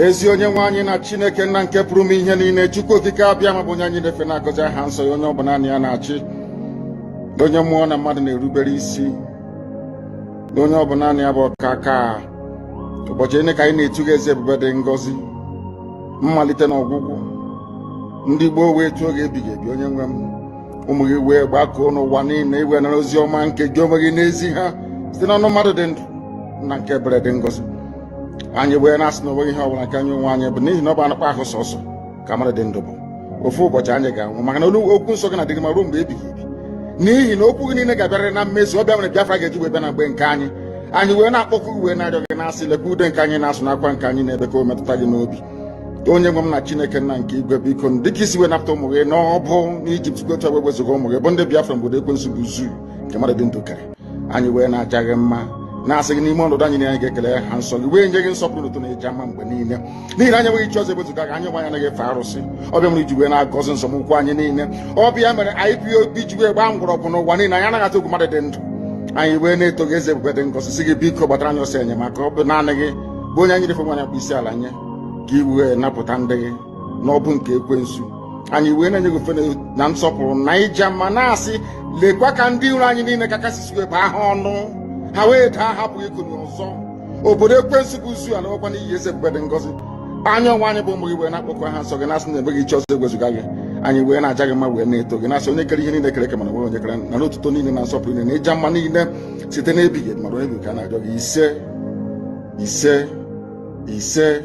ezi onye nwe anyị na Chineke nna nke pụrụ m ihe niile, Chukwu okike abịa ma bụ onye anyị na-efe na-agọzi aha nsọ ya, onye ọ bụ naanị ya na-achị, onye mmụọ na mmadụ na-erubere isi, onye ọ bụ naanị ya bụ ọkaka. Ụbọchị ene ka anyị na-etuga eze ebube dị ngọzi, mmalite na ọgwụgwụ. Ndị gboo wee tụọ gị ebighị ebi, onye nwe m, ụmụ gị wee gbakọọ n'ụwa niile iwe nara ozi ọma nke gị onwe gị n'ezi ha site n'ọnụ mmadụ dị ndụ na nke ebere dị ngọzi. Anyị wee na-asị na onweghị ihe ọbụla nke anyị onwe anyị bụ n'ihi na ọ bụ anụkpa ahụ sọsọ ka mmadụ dị ndụ bụ. Ofu ụbọchị anyị ga-anwụ, maka na okwu nsọ gị na-adịgị ma ruo mgbe ebighị ebi, n'ihi na okwu gị niile ga-abịarịrị na mmezu. Ọ bịa mere Biafra ga-eji wee bịa na mgbe nke anyị. Anyị wee na-akpọkụ gị wee na-arịọ gị na-asị, lekwa ude nke anyị na-asụ n'akwa nke anyị na-ebe ka o metụta gị n'obi. Onye nwe m na Chineke nna nke igwe, biko dịka isi wee napụta ụmụ gị n'ọbụ n'Ijipt ka otu a wee wezuga ụmụ gị bụ ndị Biafra mgbodo ekwensu bụ zuu nke mmadụ dị ndụ kere. Anyị wee na-aja gị mma, na-asị gị n'ime ọnọdụ anyị na anyị ga-ekele ha nsọ gị, wee nye gị nsọpụrụ n'ụtụ na ịja mma mgbe niile, n'ihi na anyị enweghị chi ọzọ ewezuga gị. Anyị nwe anyị anaghị efe arụsị. Ọbịa mere iji wee na-agọzi nsọmụkwụ anyị niile. Ọbịa mere IPOB ji wee gbaa mgbọrọgwụ n'ụwa niile. Anyị anaghị atụ egwu mmadụ dị ndụ. Anyị wee na-eto gị eze ebube dị ngọzi, sị gị biko gbatara anyị ọsọ enyemaka. Ọ bụ naanị gị bụ onye anyị refe nwaanyị akpụ isi ala nye ka i wee napụta ndị gị n'ọbụ nke ekwensu. Anyị wee na-enye gị ofe na nsọpụrụ na ịja mma, na-asị lekwa ka ndị iro anyị niile ka kasị wee baa ha ọnụ, ha wee daa hapụ ikonye ọzọ. Obodo ekwensu bụ zu ala nwekwa n'ihi eze ebube dị ngọzi. Anya ọnwa anyị bụ ụmụ gị wee na-akpọkọ ha nsọ gị, na-asị na enweghị chi ọzọ egwezuga gị. Anyị wee na-aja gị mma wee na-eto gị, na-asị onye kere ihe niile kere eke mana nwere onye kere na n'otuto niile na nsọpụrụ niile na ịja mma niile site n'ebighị ebi, mara onye bụ ka a na-arịọ gị. Ise ise ise.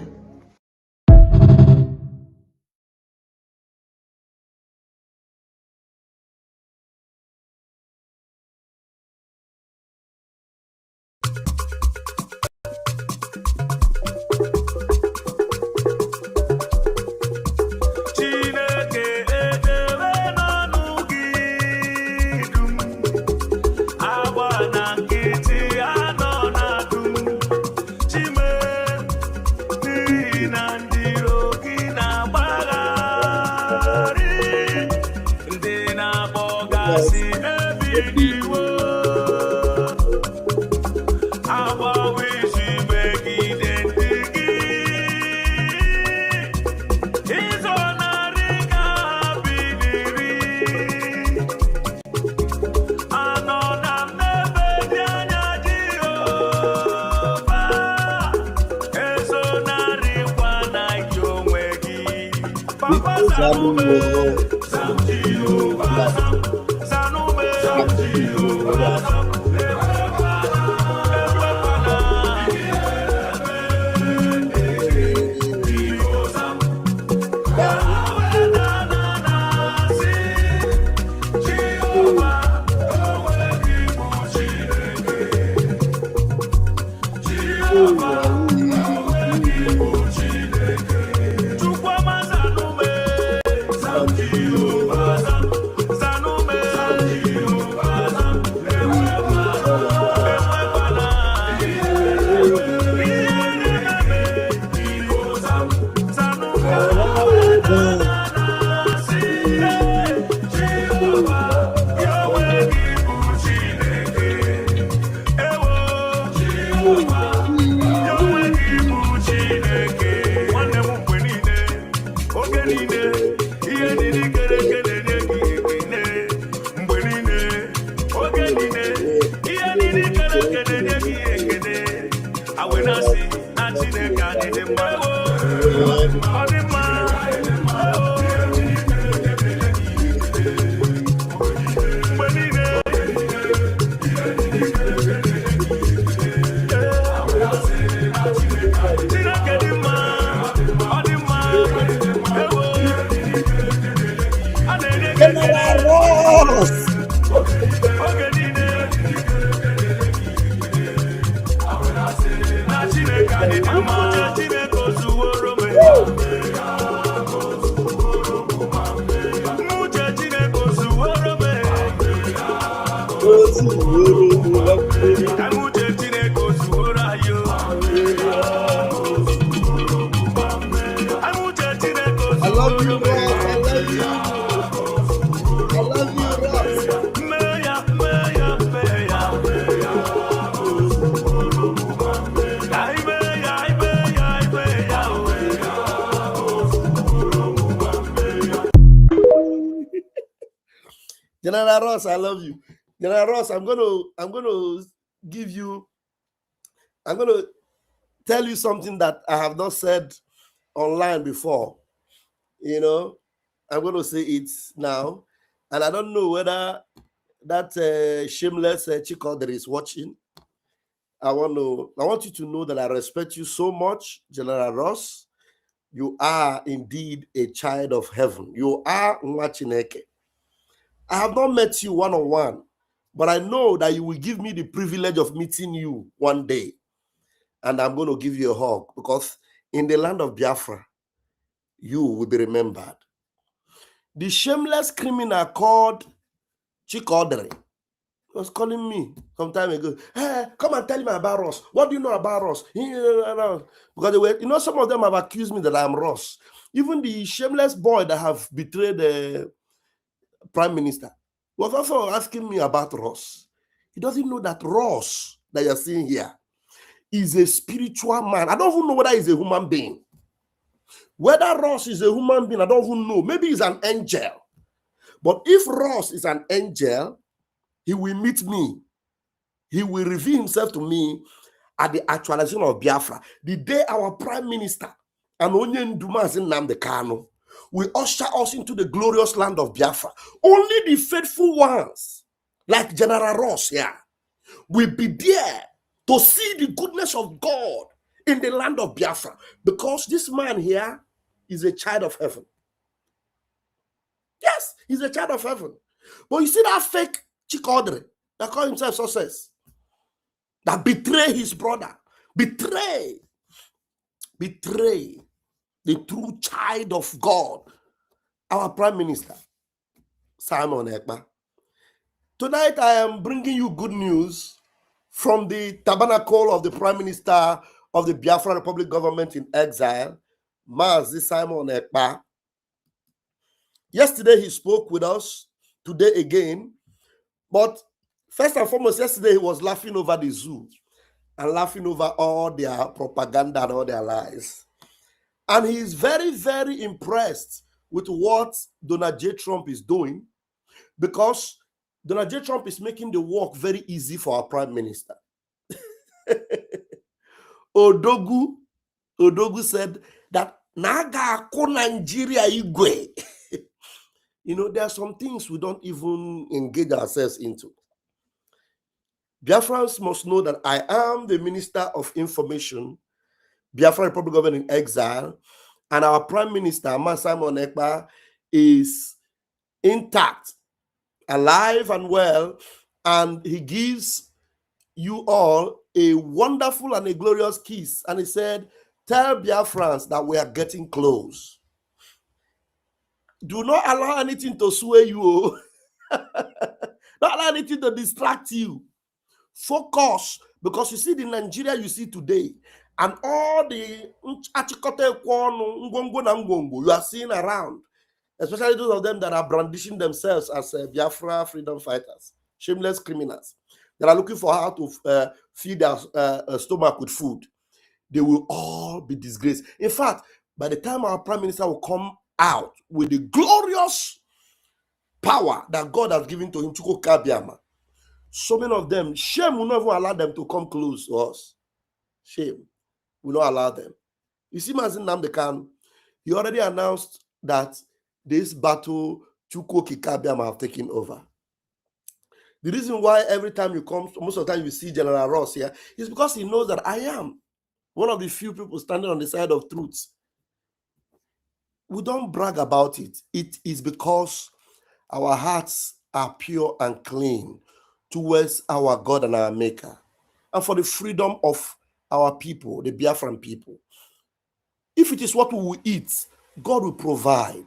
General Ross, I love you. General Ross, I'm gonna give you, I'm gonna tell you something that I have not said online before. You know, I'm gonna say it now, and I don't know whether that shameless Chicoder is watching. I want you to know that I respect you so much, General Ross. You are indeed a child of heaven. You are Nwachineke. I have not met you one-on-one, but I know that you will give me the privilege of meeting you one day. And I'm going to give you a hug, because in the land of Biafra, you will be remembered. The shameless criminal called Chikodere was calling me some time ago. Hey, come and tell me about Ross. What do you know about Ross? Because they were, some of them have accused me that I'm Ross. Even the shameless boy that have betrayed the prime minister was also asking me about Ross. He doesn't know that Ross that you're seeing here is a spiritual man. I don't even know whether he's a human being. Whether Ross is a human being, I don't even know. Maybe he's an angel. But if Ross is an angel, he will meet me. He will reveal himself to me at the actualization of Biafra. The day our prime minister and Onye Ndumazi Nnamdi Kanu will usher us into the glorious land of Biafra. Only the faithful ones, like General Ross here, will be there to see the goodness of God in the land of Biafra, because this man here is a child of heaven. Yes, he's a child of heaven. But you see that fake Chikodre that call himself success, that betray his brother, betray the true child of God, our prime minister, Simon Ekpa. Tonight I am bringing you good news from the tabernacle of the prime minister of the Biafra Republic government in exile, Mazi Simon Ekpa. Yesterday he spoke with us, today again. But first and foremost, yesterday he was laughing over the zoo and laughing over all their propaganda and all their lies. And he is very, very impressed with what Donald J. Trump is doing, because Donald J. Trump is making the work very easy for our prime minister. Odogu said that Naga ko Nigeria igwe. There are some things we don't even engage ourselves into. Biafrans must know that I am the Minister of Information, Biafra Republic Government in exile, and our Prime Minister, Simon Ekpa, is intact, alive and well, and he gives you all a wonderful and a glorious kiss. And he said, tell Biafrans that we are getting close. Do not allow anything to sway you. Don't allow anything to distract you. Focus, because you see the Nigeria you see today, and all the you are seeing around, especially those of them that are brandishing themselves as Biafra freedom fighters, shameless criminals that are looking for how to feed their stomach with food. They will all be disgraced. In fact, by the time our prime minister will come out with the glorious power that God has given to him, Chuko Kabiama, so many of them, shame will never allow them to come close to us. Shame will not allow them. You see, Mazi Nnamdi Kanu, he already announced that this battle, Chuko Kabiama have taken over. The reason why every time you come, most of the time you see General Ross here, is because he knows that I am one of the few people standing on the side of truth. We don't brag about it. It is because our hearts are pure and clean towards our God and our Maker, and for the freedom of our people, the Biafran people. If it is what we will eat, God will provide.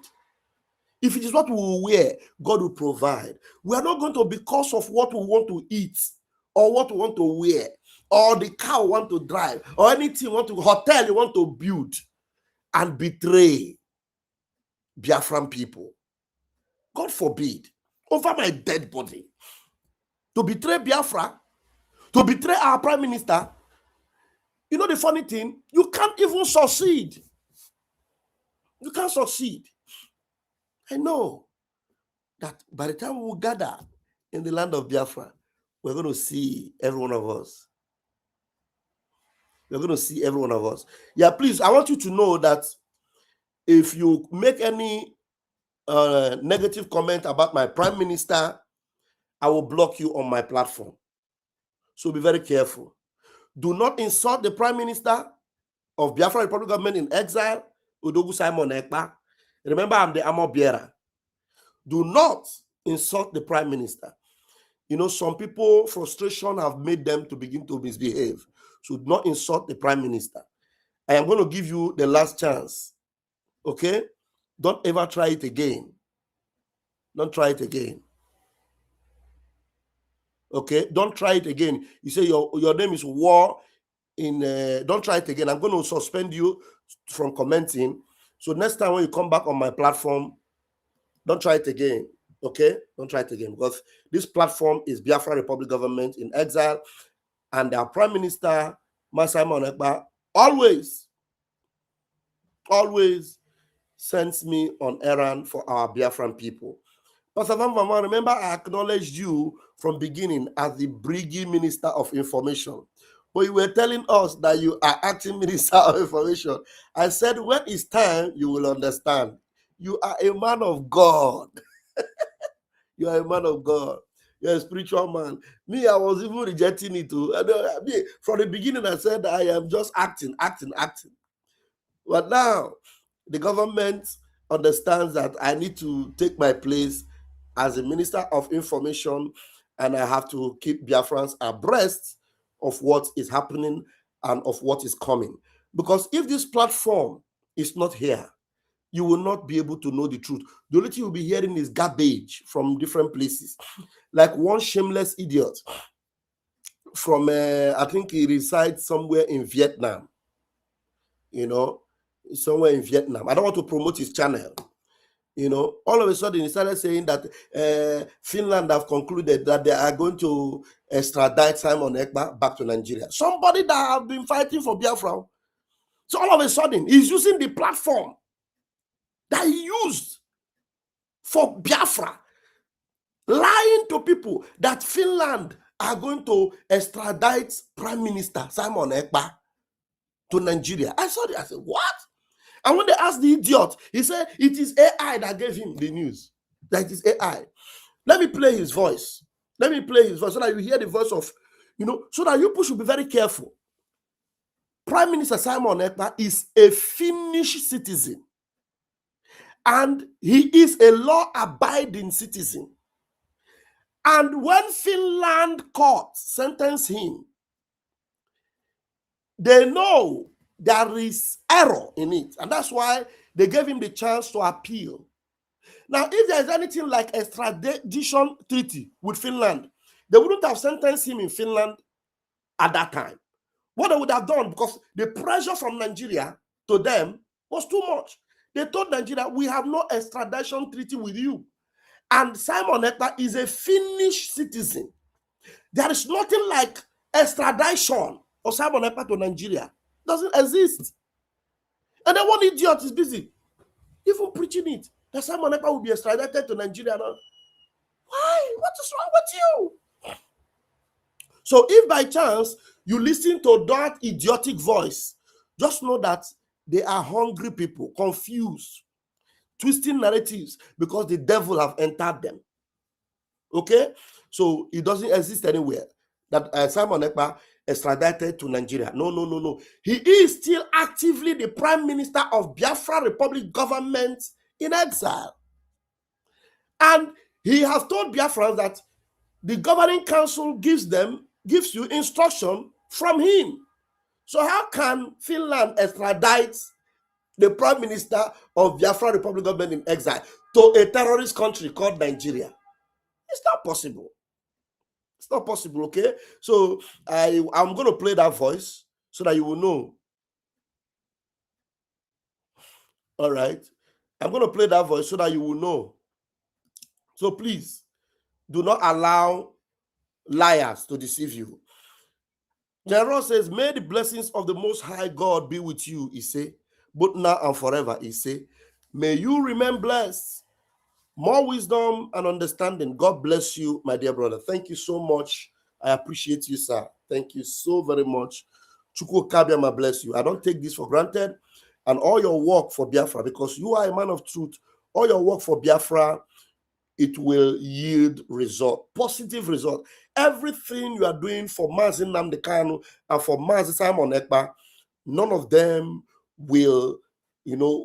If it is what we will wear, God will provide. We are not going to, because of what we want to eat or what we want to wear or the car we want to drive or anything hotel you want to build, and betray Biafran people. God forbid, over my dead body, to betray Biafra, to betray our prime minister. You know the funny thing? You can't even succeed. You can't succeed. I know. that by the time we gather in the land of Biafra, we're going to see every one of us. We're going to see every one of us. Yeah, please, I want you to know that if you make any negative comment about my prime minister, I will block you on my platform. So be very careful. Do not insult the prime minister of Biafra Republic government in exile, Odogu Simon Ekpa. Remember, I'm the armor bearer. Do not insult the prime minister. You know, some people, frustration have made them to begin to misbehave. So do not insult the prime minister. I am going to give you the last chance. Okay? Don't ever try it again. Don't try it again. Okay? Don't try it again. You say your name is War in don't try it again. I'm going to suspend you from commenting. So next time when you come back on my platform, don't try it again. Okay? Don't try it again, because this platform is Biafra Republic government in exile, and our Prime Minister, Simon Ekpa, always sends me on errand for our Biafran people. Pastor Van Van, remember I acknowledged you from beginning as the Brgie Minister of Information. But you were telling us that you are acting Minister of Information. I said, when it's time, you will understand. You are a man of God. You are a man of God. You're a spiritual man. Me, I was even rejecting it too. From the beginning, I said I am just acting. But now, the government understands that I need to take my place as a Minister of Information, and I have to keep Biafrans abreast of what is happening and of what is coming. Because if this platform is not here, you will not be able to know the truth. The only thing you'll be hearing is garbage from different places. Like one shameless idiot from, I think he resides somewhere in Vietnam. You know, somewhere in Vietnam. I don't want to promote his channel. You know, all of a sudden he started saying that Finland have concluded that they are going to extradite Simon Ekpa back to Nigeria. Somebody that have been fighting for Biafra. So all of a sudden he's using the platform that he used for Biafra, lying to people that Finland are going to extradite Prime Minister Simon Ekpa to Nigeria. I saw it. I said, what? And when they asked the idiot, he said it is AI that gave him the news. That it is AI. Let me play his voice. Let me play his voice so that you hear the voice of, you know, so that you people should be very careful. Prime Minister Simon Ekpa is a Finnish citizen. And he is a law-abiding citizen. And when Finland court sentenced him, they know there is error in it. And that's why they gave him the chance to appeal. Now, if there is anything like extradition treaty with Finland, they wouldn't have sentenced him in Finland at that time. What they would have done, because the pressure from Nigeria to them was too much. They told Nigeria, we have no extradition treaty with you. And Simon Ekpa is a Finnish citizen. There is nothing like extradition of Simon Ekpa to Nigeria. It doesn't exist. And then one idiot is busy even preaching it, that Simon Ekpa will be extradited to Nigeria now. Why? What is wrong with you? So if by chance you listen to that idiotic voice, just know that they are hungry people, confused, twisting narratives because the devil have entered them. Okay? So it doesn't exist anywhere that Simon Ekpa extradited to Nigeria. No. He is still actively the Prime Minister of Biafra Republic government in exile. And he has told Biafrans that the governing council gives you instruction from him. So how can Finland extradite the Prime Minister of Biafra Republic government in exile to a terrorist country called Nigeria? It's not possible. It's not possible, okay? So I'm going to play that voice so that you will know. All right? I'm going to play that voice so that you will know. So please, do not allow liars to deceive you. General says, may the blessings of the Most High God be with you, he say, both now and forever, he say. May you remain blessed. More wisdom and understanding. God bless you, my dear brother. Thank you so much. I appreciate you, sir. Thank you so very much. Chukwu Kabiama bless you. I don't take this for granted. And all your work for Biafra, because you are a man of truth, all your work for Biafra, it will yield result, positive result. Everything you are doing for Mazi Nnamdi Kanu and for Mazi Simon Ekpa, none of them will,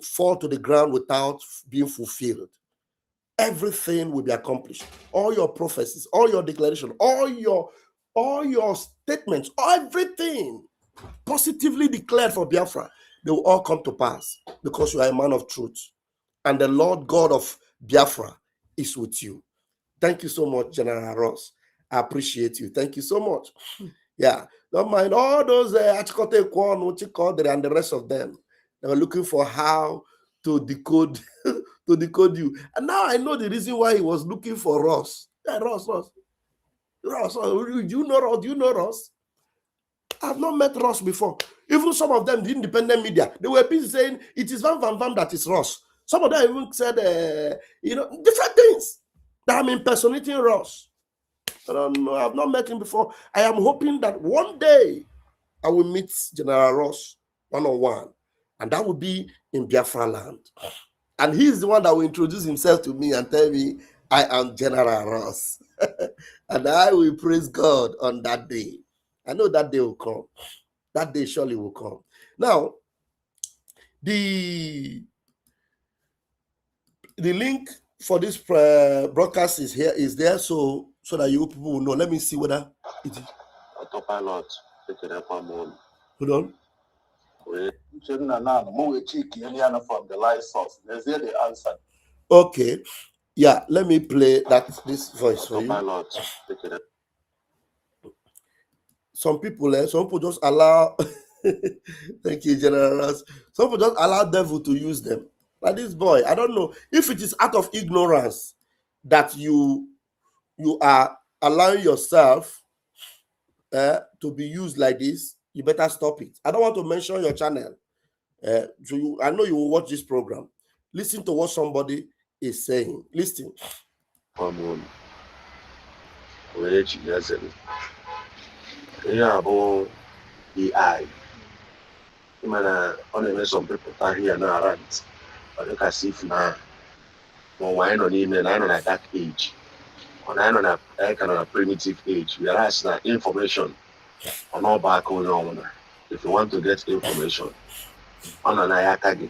fall to the ground without being fulfilled. Everything will be accomplished. All your prophecies, all your declaration, all your statements, everything positively declared for Biafra, they will all come to pass because you are a man of truth. And the Lord God of Biafra is with you. Thank you so much, General Ross. I appreciate you. Thank you so much. Yeah, don't mind all those Achikote Kwon, Chikode, and the rest of them. They were looking for how to decode to decode you. And now I know the reason why he was looking for Ross. Yeah, Ross. Do you know Ross? Do you know Ross? I've not met Ross before. Even some of them, the independent media, they were busy saying it is Van that is Ross. Some of them even said, different things. That I'm impersonating Ross. I don't know. I've not met him before. I am hoping that one day I will meet General Ross one-on-one, and that will be in Biafra land. And he's the one that will introduce himself to me and tell me I am General Ross. And I will praise God on that day. I know that day will come. That day surely will come. Now, the link for this broadcast is there, so that you people will know. Let me see whether it is. Autopilot. Hold on. From the light source. There's the answer. Okay. Yeah, let me play this voice for you. Autopilot. Some people just allow thank you, General Ross. Some people just allow devil to use them. Like this boy, I don't know if it is out of ignorance that you are allowing yourself to be used like this. You better stop it. I don't want to mention your channel. So I know you will watch this program. Listen to what somebody is saying. Listen. AI. Some people are here now around. But look as if now, why not even I on a dark age, on a kind of primitive age. Whereas now information on all back on. If you want to get information on an ayakagi,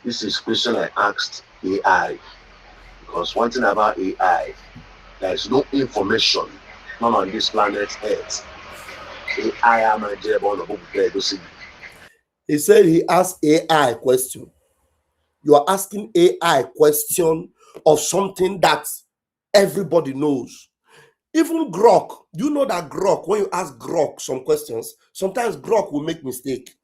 this is question I asked AI. Because one thing about AI, there is no information, none on this planet Earth. AI am a jebon of. He said he asked AI question. You are asking AI question of something that everybody knows. Even Grok, do you know that Grok, when you ask Grok some questions, sometimes Grok will make mistake.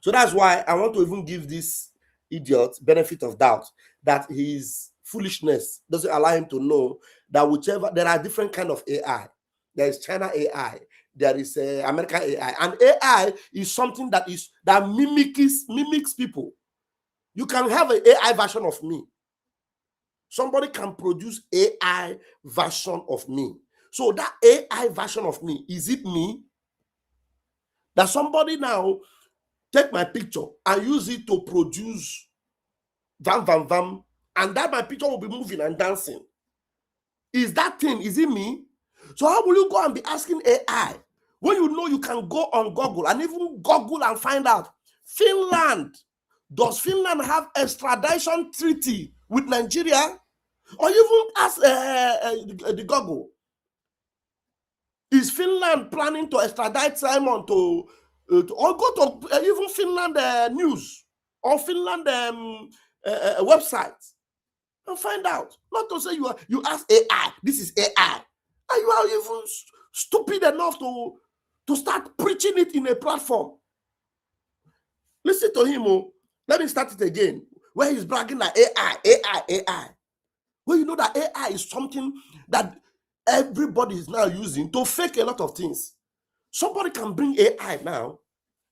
So that's why I want to even give this idiot benefit of doubt that his foolishness doesn't allow him to know that whichever, there are different kind of AI. There is China AI, there is American AI, and AI is something that mimics people. You can have an AI version of me. Somebody can produce AI version of me. So that AI version of me, is it me? That somebody now take my picture and use it to produce vam, and that my picture will be moving and dancing. Is that thing, is it me? So how will you go and be asking AI when you know you can go on Google and even Google and find out Finland? Does Finland have extradition treaty with Nigeria? Or even ask the Google, is Finland planning to extradite Simon to or go to even Finland news or Finland website and find out? Not to say you ask AI, this is AI, and you are even stupid enough to start preaching it in a platform. Listen to him. Let me start it again. Where he's bragging like AI. Well, you know that AI is something that everybody is now using to fake a lot of things. Somebody can bring AI now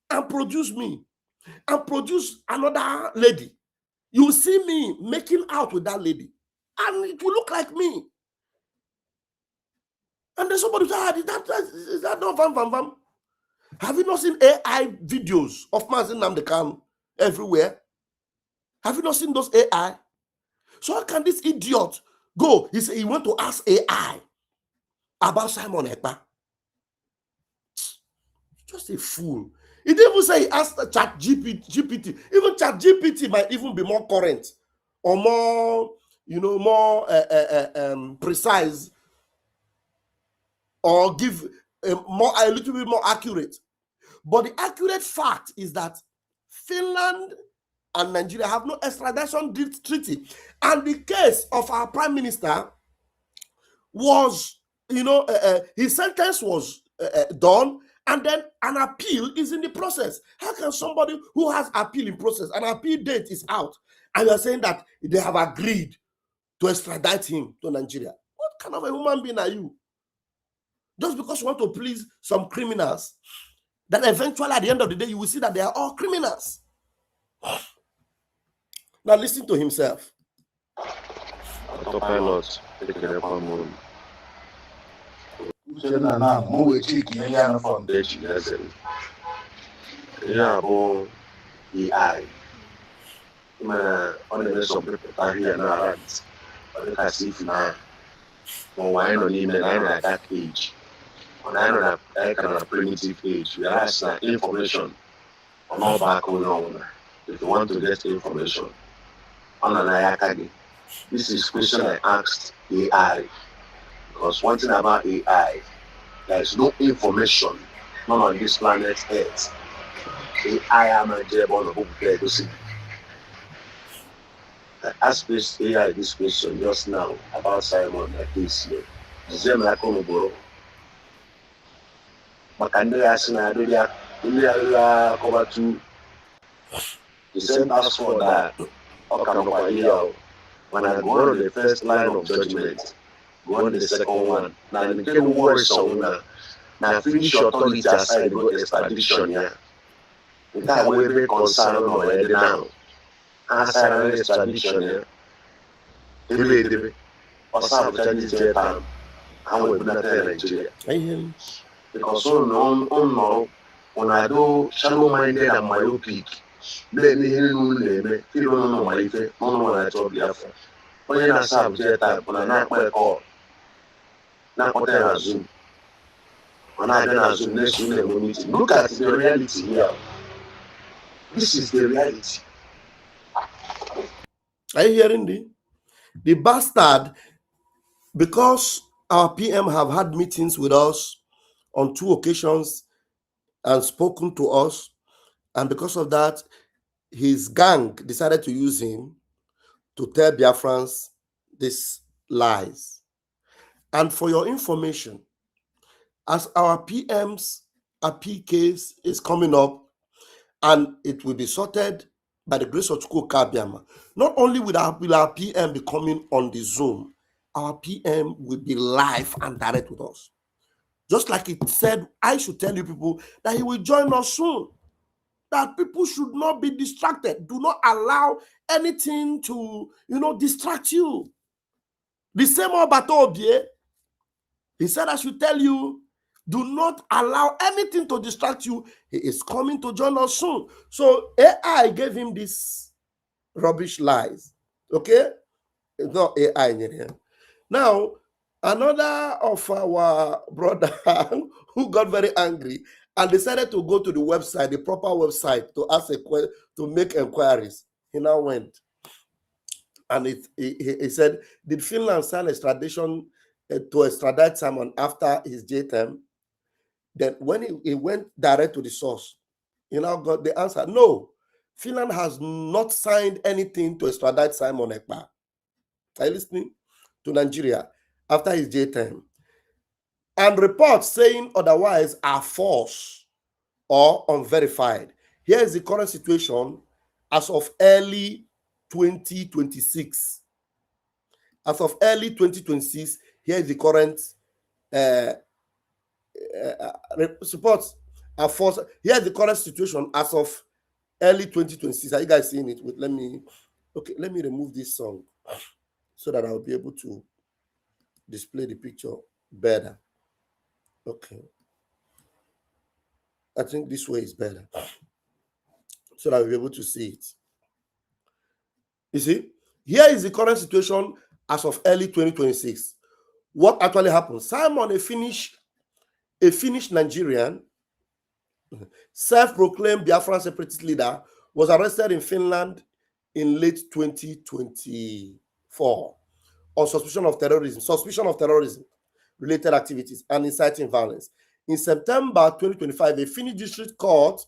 and produce me and produce another lady. You see me making out with that lady. and it will look like me. And then somebody said, is that not vam? Have you not seen AI videos of Mazi Nnamdi Kanu everywhere? Have you not seen those AI? So how can this idiot go? He went to ask AI about Simon Ekpa. Just a fool. He didn't even say he asked ChatGPT. Even ChatGPT might even be more current or more, more precise, or give a little bit more accurate. But the accurate fact is that Finland and Nigeria have no extradition treaty. And the case of our prime minister was, his sentence was done, and then an appeal is in the process. How can somebody who has appeal in process, an appeal date is out, and you're saying that they have agreed to extradite him to Nigeria? What kind of a human being are you? Just because you want to please some criminals, that eventually at the end of the day, you will see that they are all criminals. Now listen to himself. Autopilot, AI. On the some people here now around. But as if now, why not even at that age? On a kind of primitive age, we ask information on all back on. If you want to get information on an Ayakagi, this is question I asked AI. Because one thing about AI, there is no information, not on this planet Earth. AI am a jebon of to see. I asked this AI this question just now about Simon like this year. Zema Komoboro. Makande Asina Dulia cover to the same task for that. When I go on the first line of judgment, go on the second one. Now the get worse on now finish your authority aside go extradition here. That way be concern on my now. Aside an extradition here. Debe. Osa Chinese Japan. And we not Nigeria. Because no, when I do shallow-minded and myopic, blame me name, you don't know my life, no one I told you. When you're not subject, when I not my call, not what I assume. When I then assume next meeting, look at the reality here. This is the reality. Are you hearing the bastard? Because our PM have had meetings with us on 2 occasions and spoken to us, and because of that, his gang decided to use him to tell Biafrans these lies. And for your information, as our PM's appeal case is coming up and it will be sorted by the grace of Chukwu Kabiama, not only will our PM be coming on the Zoom, our PM will be live and direct with us. Just like it said, I should tell you people that he will join us soon. That people should not be distracted. Do not allow anything to, distract you. The same Obatobie, he said, I should tell you, do not allow anything to distract you. He is coming to join us soon. So AI gave him these rubbish lies. Okay? It's not AI in here. Now, another of our brother who got very angry and decided to go to the website, the proper website, to ask to make inquiries. He now went. And he said, did Finland sign extradition to extradite Simon after his J term? Then when he went direct to the source, he now got the answer. No, Finland has not signed anything to extradite Simon Ekpa. Are you listening? To Nigeria after his J term. And reports saying otherwise are false or unverified. Here is the current situation as of early 2026. As of early 2026, here is the current reports are false. Here is the current situation as of early 2026. Are you guys seeing it? Wait, let me remove this song. so that I'll be able to display the picture better. Okay. I think this way is better, so that I'll be able to see it. You see, here is the current situation as of early 2026. What actually happened? Simon, a Finnish Nigerian, self-proclaimed Biafran separatist leader, was arrested in Finland in late 2024 on suspicion of terrorism related activities and inciting violence. In September 2025, a Finnish district court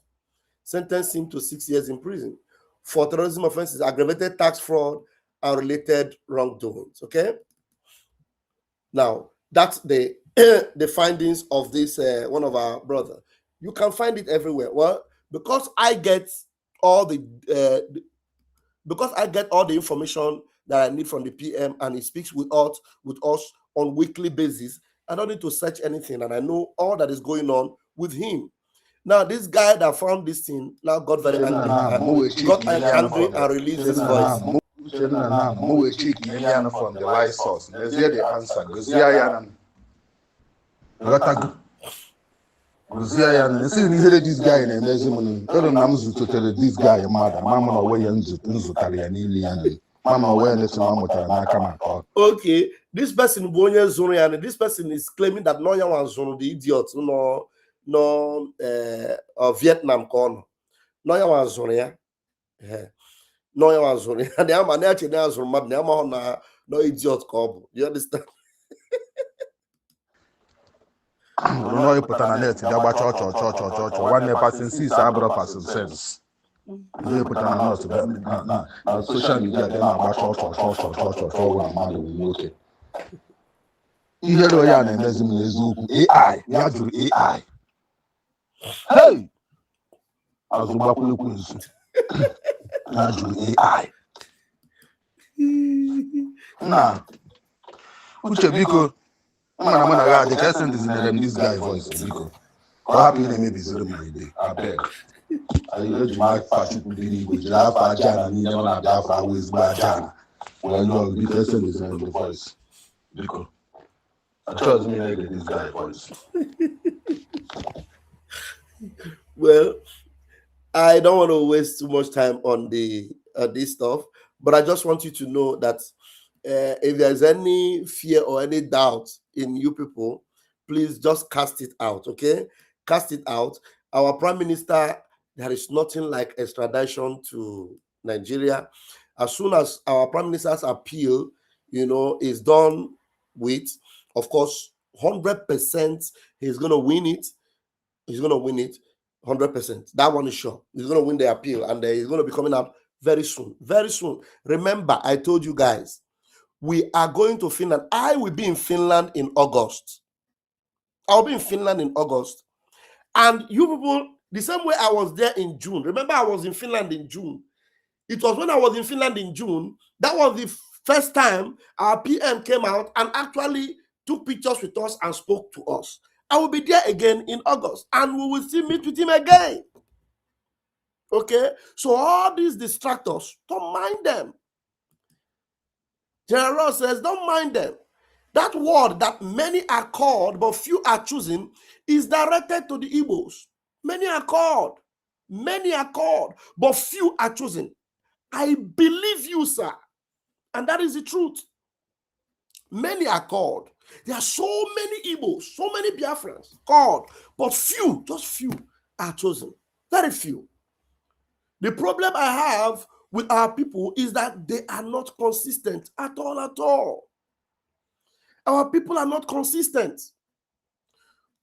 sentenced him to 6 years in prison for terrorism offenses, aggravated tax fraud, and related wrongdoings. Okay. Now, that's the the findings of this one of our brother. You can find it everywhere. Well, because I get all the information that I need from the PM, and he speaks with us on weekly basis. I don't need to search anything, and I know all that is going on with him. Now, this guy that found this thing now got very angry and released his voice. From the light source. Let's hear the answer. This guy in this guy, Mama, okay, this person this person is claiming that no one was the idiot, Vietnam corner. No one was on here. No one was on here. No idiot corner. You understand? No, you put on a net, one person sees a person sense. You put on a social media, then about church, okay. You hear the way and there's AI, you have to AI. Hey! As a AI. Nah, Uche Biko. I'm gonna the person is in this guy voice. Biko. What happened? Maybe 0 minutes. I beg. I heard you might pass you with the Jaffa Jana, and you never have Jaffa with Bajana. Well, no, the person is in the voice. Biko. I trust me, I get this guy voice. Well, I don't want to waste too much time on the this stuff, but I just want you to know that if there's any fear or any doubt in you people, please just cast it out, okay? Cast it out. Our Prime Minister, there is nothing like extradition to Nigeria. As soon as our Prime Minister's appeal, is done with, of course, 100%, he's going to win it. He's going to win it 100%. That one is sure. He's going to win the appeal, and he's going to be coming out very soon. Very soon. Remember, I told you guys, we are going to Finland. I will be in Finland in August. I'll be in Finland in August. And you people, the same way I was there in June. Remember, I was in Finland in June. It was when I was in Finland in June, that was the first time our PM came out and actually took pictures with us and spoke to us. I will be there again in August, and we will still meet with him again. Okay? So all these distractors, don't mind them. General Ross says, don't mind them. That word that many are called, but few are chosen, is directed to the Igbos. Many are called, but few are chosen. I believe you, sir. And that is the truth. Many are called. There are so many Igbos, so many Biafrans called, but few, just few, are chosen. Very few. The problem I have with our people is that they are not consistent at all. Our people are not consistent.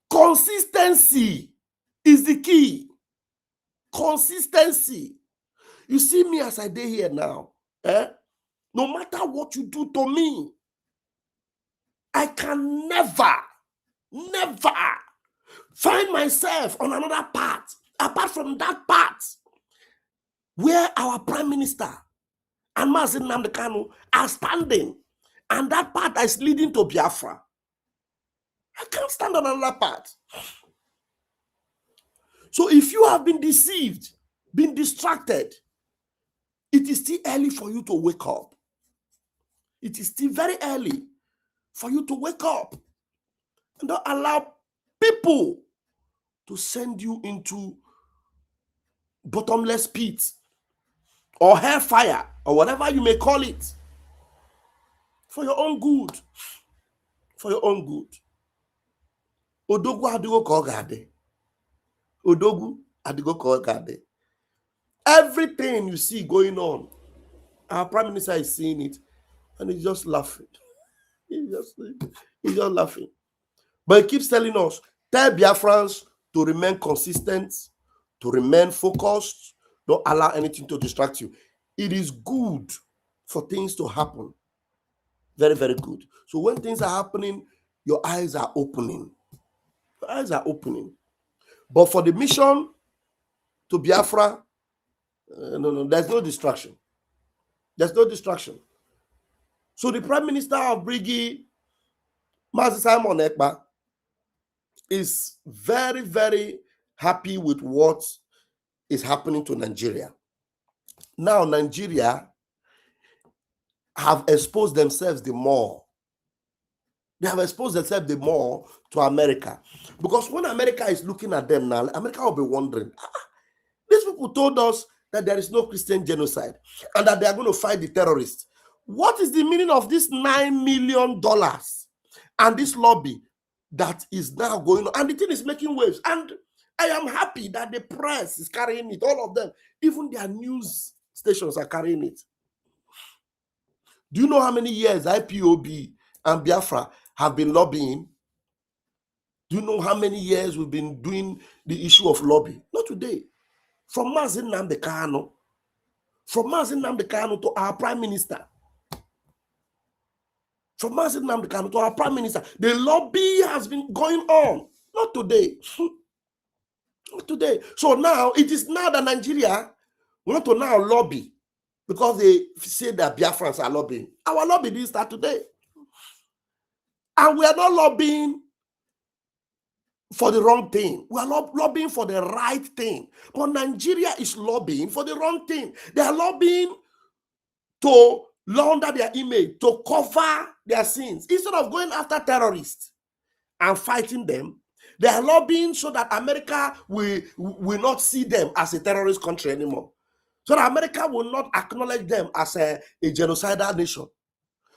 Consistency is the key. Consistency. You see me as I dey here now. No matter what you do to me, I can never find myself on another path apart from that path where our Prime Minister and Mazi Nnamdi Kanu are standing, and that path is leading to Biafra. I can't stand on another path. So if you have been deceived, been distracted, it is still early for you to wake up. It is still very early for you to wake up. And don't allow people to send you into bottomless pits or hellfire or whatever you may call it, for your own good. For your own good. Odogwu adigo ka ọ ga-adị. Odogwu adigo ka ọ ga-adị. Everything you see going on, our prime minister is seeing it and he's just laughing. He's just laughing. But he keeps telling us, tell Biafrans to remain consistent, to remain focused, don't allow anything to distract you. It is good for things to happen. Very, very good. So when things are happening, your eyes are opening. Your eyes are opening. But for the mission to Biafra, no, there's no distraction. There's no distraction. So the Prime Minister of Brgie, Master Simon Ekpa, is very, very happy with what is happening to Nigeria. Now, Nigeria have exposed themselves the more. They have exposed themselves the more to America. Because when America is looking at them now, America will be wondering, these people told us that there is no Christian genocide and that they are going to fight the terrorists. What is the meaning of this $9 million and this lobby that is now going on? And the thing is making waves. And I am happy that the press is carrying it, all of them. Even their news stations are carrying it. Do you know how many years IPOB and Biafra have been lobbying? Do you know how many years we've been doing the issue of lobby? Not today. From Mazin Nnamdi Kanu, to our prime minister. From Mazin Nnamdi Kanu to our prime minister. The lobby has been going on. Not today. Not today. So now, it is now that Nigeria want to now lobby because they say that Biafrans are lobbying. Our lobby didn't start today. And we are not lobbying for the wrong thing. We are lobbying for the right thing. But Nigeria is lobbying for the wrong thing. They are lobbying to launder their image, to cover their sins. Instead of going after terrorists and fighting them, they are lobbying so that America will not see them as a terrorist country anymore. So that America will not acknowledge them as a genocidal nation.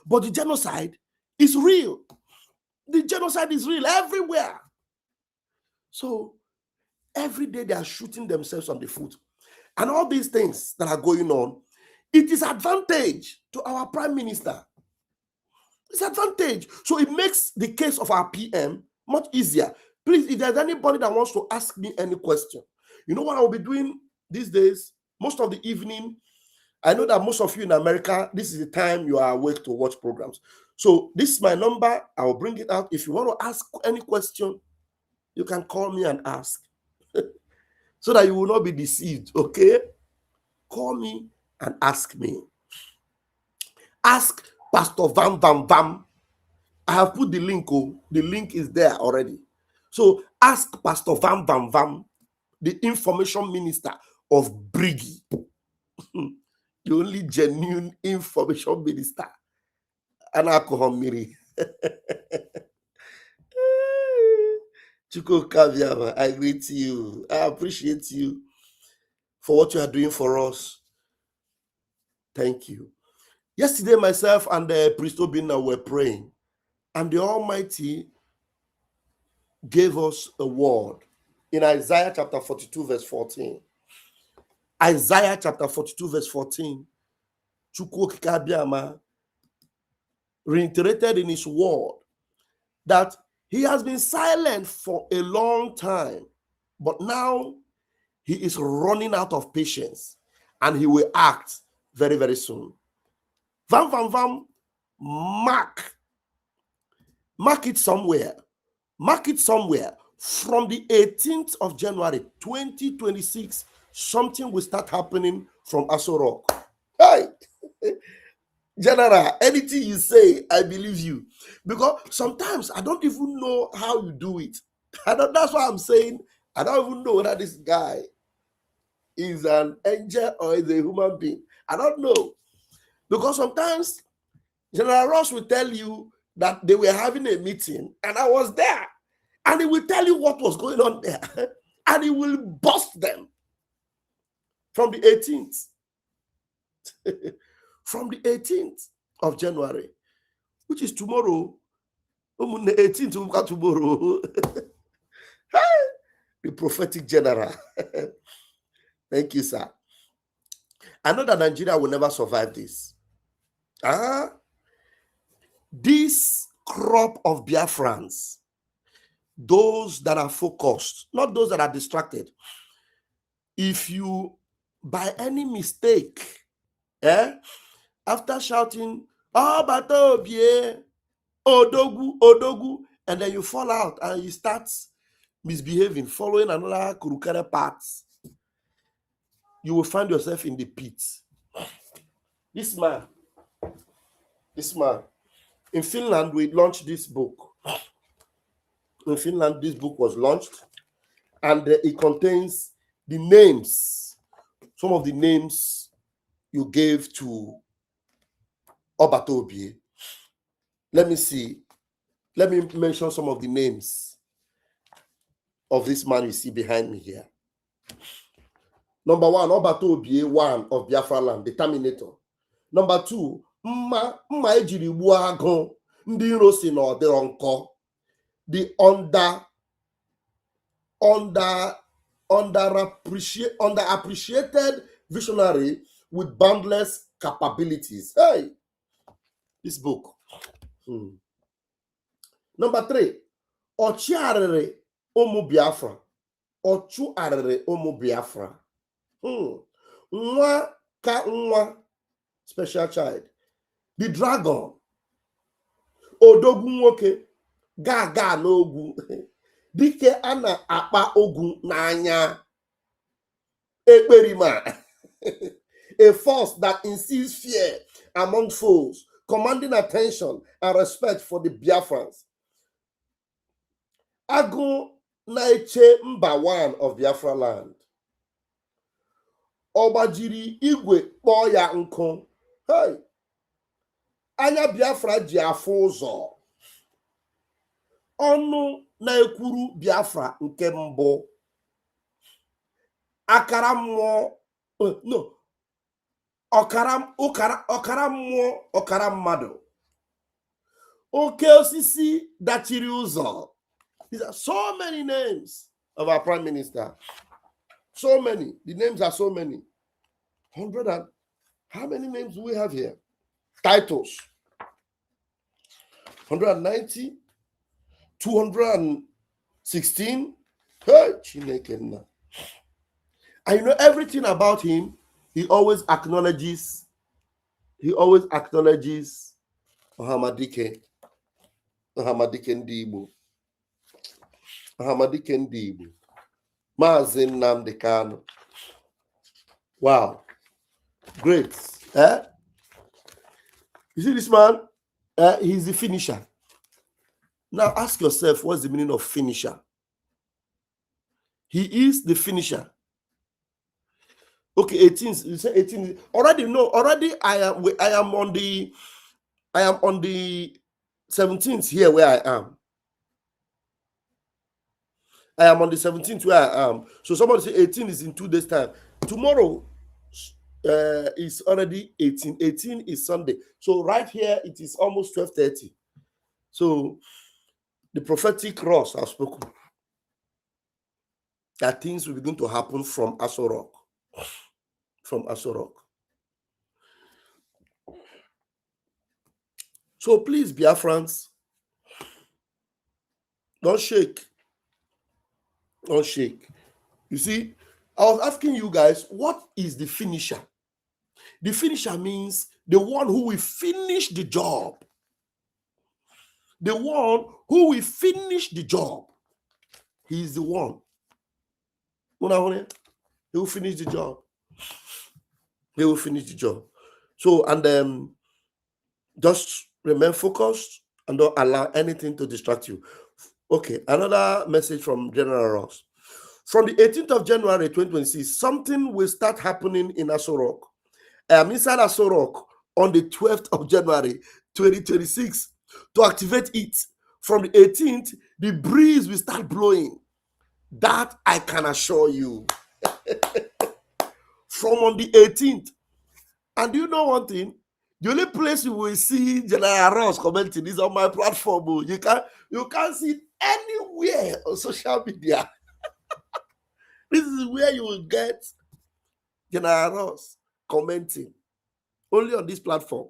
But the genocide is real. The genocide is real everywhere. So every day they are shooting themselves on the foot. And all these things that are going on, it is advantage to our prime minister. It's advantage. So it makes the case of our PM much easier. Please, if there's anybody that wants to ask me any question, you know what I will be doing these days? Most of the evening, I know that most of you in America, this is the time you are awake to watch programs. So this is my number. I will bring it out. If you want to ask any question, you can call me and ask so that you will not be deceived, okay? Call me and ask me. Ask Pastor Vam Vam Vam. I have put the link. Oh, the link is there already. So ask Pastor Vam Vam Vam, the information minister of Brgie, the only genuine information minister. And alcohol Miri. Chuko Kaviama, I greet you. I appreciate you for what you are doing for us. Thank you. Yesterday, myself and Priest Obinna were praying, and the Almighty gave us a word in Isaiah chapter 42, verse 14. Isaiah chapter 42, verse 14. Chuko Kaviama reiterated in his word that he has been silent for a long time, but now he is running out of patience and he will act very, very soon. Vam, vam, vam, mark it somewhere. Mark it somewhere. From the 18th of January, 2026, something will start happening from Aso Rock. Hey! General, anything you say, I believe you. Because sometimes I don't even know how you do it. That's why I'm saying I don't even know whether this guy is an angel or is a human being. I don't know. Because sometimes General Ross will tell you that they were having a meeting and I was there. And he will tell you what was going on there. And he will bust them from the 18th. From the 18th of January, which is tomorrow. The 18th of tomorrow. The prophetic general. Thank you, sir. I know that Nigeria will never survive this. This crop of Biafrans, those that are focused, not those that are distracted. If you, by any mistake, after shouting, "Oh, Batobie, Odogu, Odogu," and then you fall out and you start misbehaving, following another Kurukere path, you will find yourself in the pit. This man, in Finland, we launched this book. In Finland, this book was launched, and it contains the names, some of the names you gave to Obatobie. Let me see. Let me mention some of the names of this man you see behind me here. Number 1, Obatobie, 1 of Biafra land, the Terminator. Number 2, Mma ejiri gbuo agụ ndị iro si na ọ dịrọ nkọ, the underappreciated visionary with boundless capabilities. Hey, this book. Number 3, Ọchịarịrị ụmụ Biafra. Ọchụarịrị ụmụ Biafra. Nwa ka nwa, special child. The dragon. Odogwu nwoke. Ga n'ogwu. Dike ana akpa ogwu n'anya. Ekperima. A force that instills fear among foes, commanding attention and respect for the Biafrans. Agụ na-eche mba 1 of Biafra land. Ọgbajiri igwe kpọọ ya nkụ. Hey! Anya Biafra ji afụ ụzọ. Ọnụ na-ekwuru Biafra nke mbụ. Akara mmụọ, no, ọkara mmụọ, ọkara mmadụ. Oke osisi dachiri ụzọ. These are so many names of our prime minister. So many. The names are so many. 100 and how many names do we have here? Titles. 190, 216. Hey, Chineke. And you know everything about him, he always acknowledges Ohamadike ndị Igbo. Ohamadike ndị Igbo. Maazị Nnamdi Kanu. Wow. Great. You see this man? He's the finisher. Now ask yourself, what's the meaning of finisher? He is the finisher. Okay, 18. You say 18. Already no. Already I am on the 17th here where I am. I am on the 17th where I am. So somebody say 18 is in 2 days' time. Tomorrow is already 18. 18 is Sunday. So right here it is almost 12:30. So the prophetic Ross have spoken that things will begin to happen from Aso Rock. From Aso Rock. So please, Biafrans, don't shake. Don't shake. You see, I was asking you guys, what is the finisher? The finisher means the one who will finish the job. The one who will finish the job. He is the one. He will finish the job. He will finish the job. So, and just remain focused and don't allow anything to distract you. Okay, another message from General Ross. From the 18th of January 2026, something will start happening in Aso Rock. Inside Aso Rock on the 12th of January 2026 to activate it. From the 18th, the breeze will start blowing. That I can assure you. From on the 18th. And you know one thing? The only place you will see General Ross commenting is on my platform. You can't see it anywhere on social media. This is where you will get General Ross commenting. Only on this platform.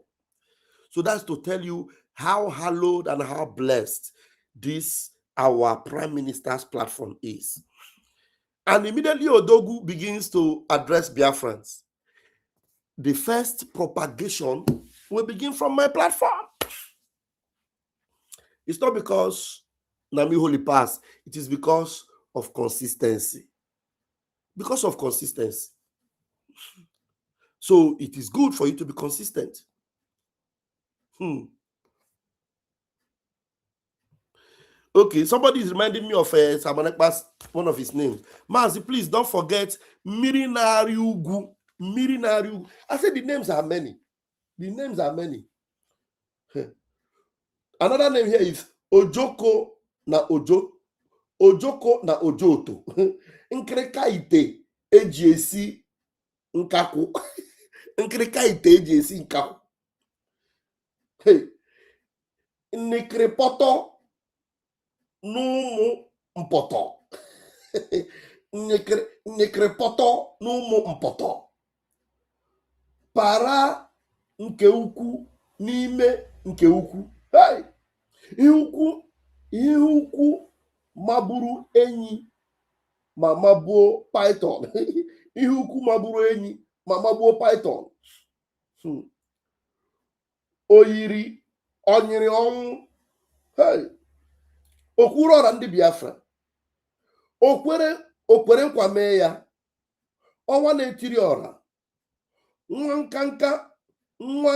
So that's to tell you how hallowed and how blessed this our Prime Minister's platform is. And immediately Odogu begins to address Biafrans. The first propagation will begin from my platform. It's not because Nami Holy Pass, it is because of consistency. Because of consistency. So it is good for you to be consistent. Okay, somebody is reminding me of Simon Ekpa's, one of his names. Mazi, please don't forget Mirinariugu. Mirinariugu. I said the names are many. The names are many. Another name here is Ojoko na Ojo. Ojoko na Ojoto. Nkreka ite ejiesi nkaku. Nkreka ite ejiesi nkaku. Hey. Nekrepoto n'ụmụ mpọtọ. Nekrepoto n'ụmụ mpọtọ. Para nke ukwu n'ime nke ukwu. Hey! Ihe ukwu maburu enyi ma mabuo python. Ihe ukwu maburu enyi ma mabuo python. Oyiri onyiri ọnwụ. Hey! Okwuru ọra ndị Biafra. Okwere nkwa mee ya. Ọnwa na-etiri ọra. Nwa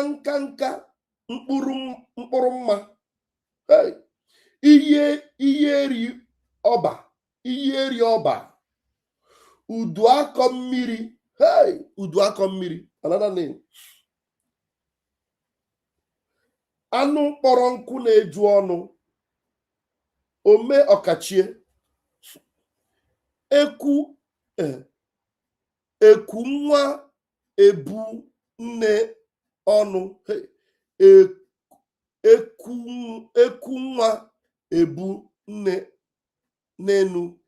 nkanka mkpụrụ mma. Hey! Ihe eri ọba. Udu akọ mmiri. Hey! Udu akọ mmiri. Another name. Anụ kpọrọ nkụ na-eju ọnụ. Ome ọkachie. Eku nwa ebu nne ọnụ. Eku nwa ebu nne n'enu.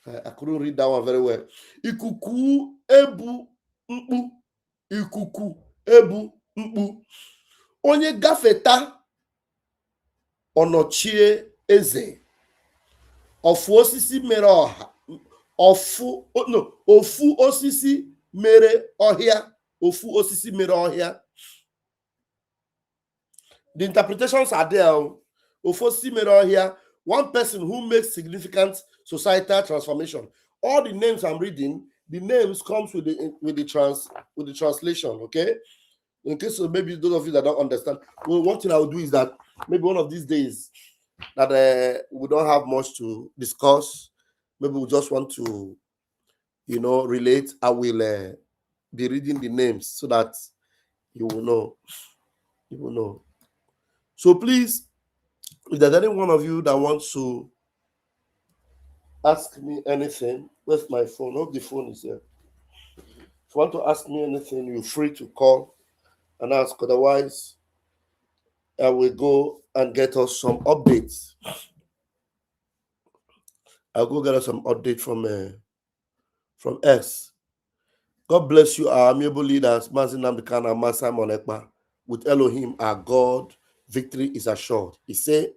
I couldn't read that one very well. Ikuku ebu mkpu. Ikuku ebu mkpu. Onye gafeta ọnọchie eze. Ofu osisi mere ọha. Ofu osisi mere ọhịa. Ofu osisi mere ọhịa. The interpretations are there. Ofu osisi mere ọhịa. One person who makes significant societal transformation. All the names I'm reading, the names comes with the translation. Okay. In case of maybe those of you that don't understand, well, one thing I will do is that maybe one of these days that we don't have much to discuss, maybe we just want to, relate. I will be reading the names so that you will know. You will know. So please, if there's any one of you that wants to ask me anything, where's my phone? I hope the phone is here. If you want to ask me anything, you're free to call and ask. Otherwise, I will go and get us some updates. I'll go get us some update from X. God bless you, our amiable leaders, Mazin Namdekan and Simon Ekpa. With Elohim, our God, victory is assured. He say.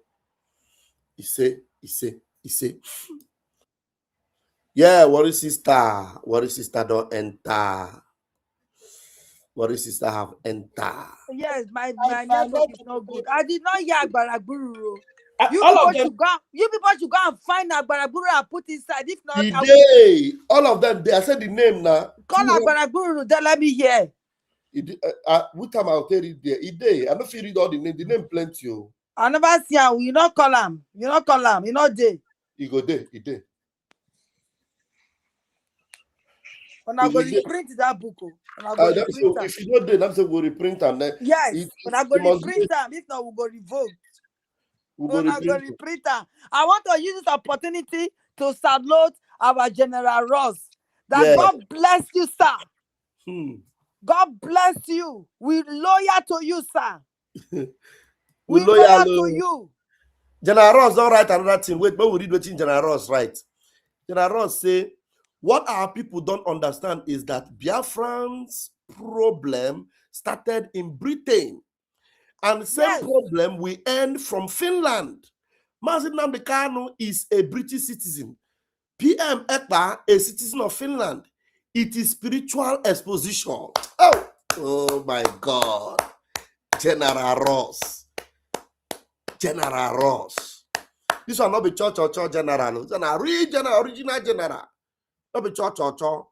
Yeah, worry sister don't enter. Worry sister have enter. Yes, my network is not good. I did not hear Agbaragburu. You people should go and find Agbaragburu and put inside. If not, all of them. I said the name now. Call Agbaragburu. Don't let me hear. What time I'll tell you there? I don't feel read all the name. The name plenty. I never see him. You not call him. You not call him. You not there. He go there. He there. When I go reprint that book, when I go reprint if you don't do that, we'll reprint and then yes, when I go reprint them, if not, we'll go revoke. When I go reprint them, I want to use this opportunity to salute our General Ross. That God bless you, sir. God bless you. We loyal to you, sir. We loyal to you. General Ross don't write another thing. Wait, but we read what General Ross write. General Ross say, what our people don't understand is that Biafran's problem started in Britain. And the same problem we end from Finland. Mazi Nnamdi Kanu is a British citizen. PM Ekpa, a citizen of Finland. It is spiritual exposition. Oh my God. General Ross. General Ross. This will not be church or church general. It's an original general. Not be church or church.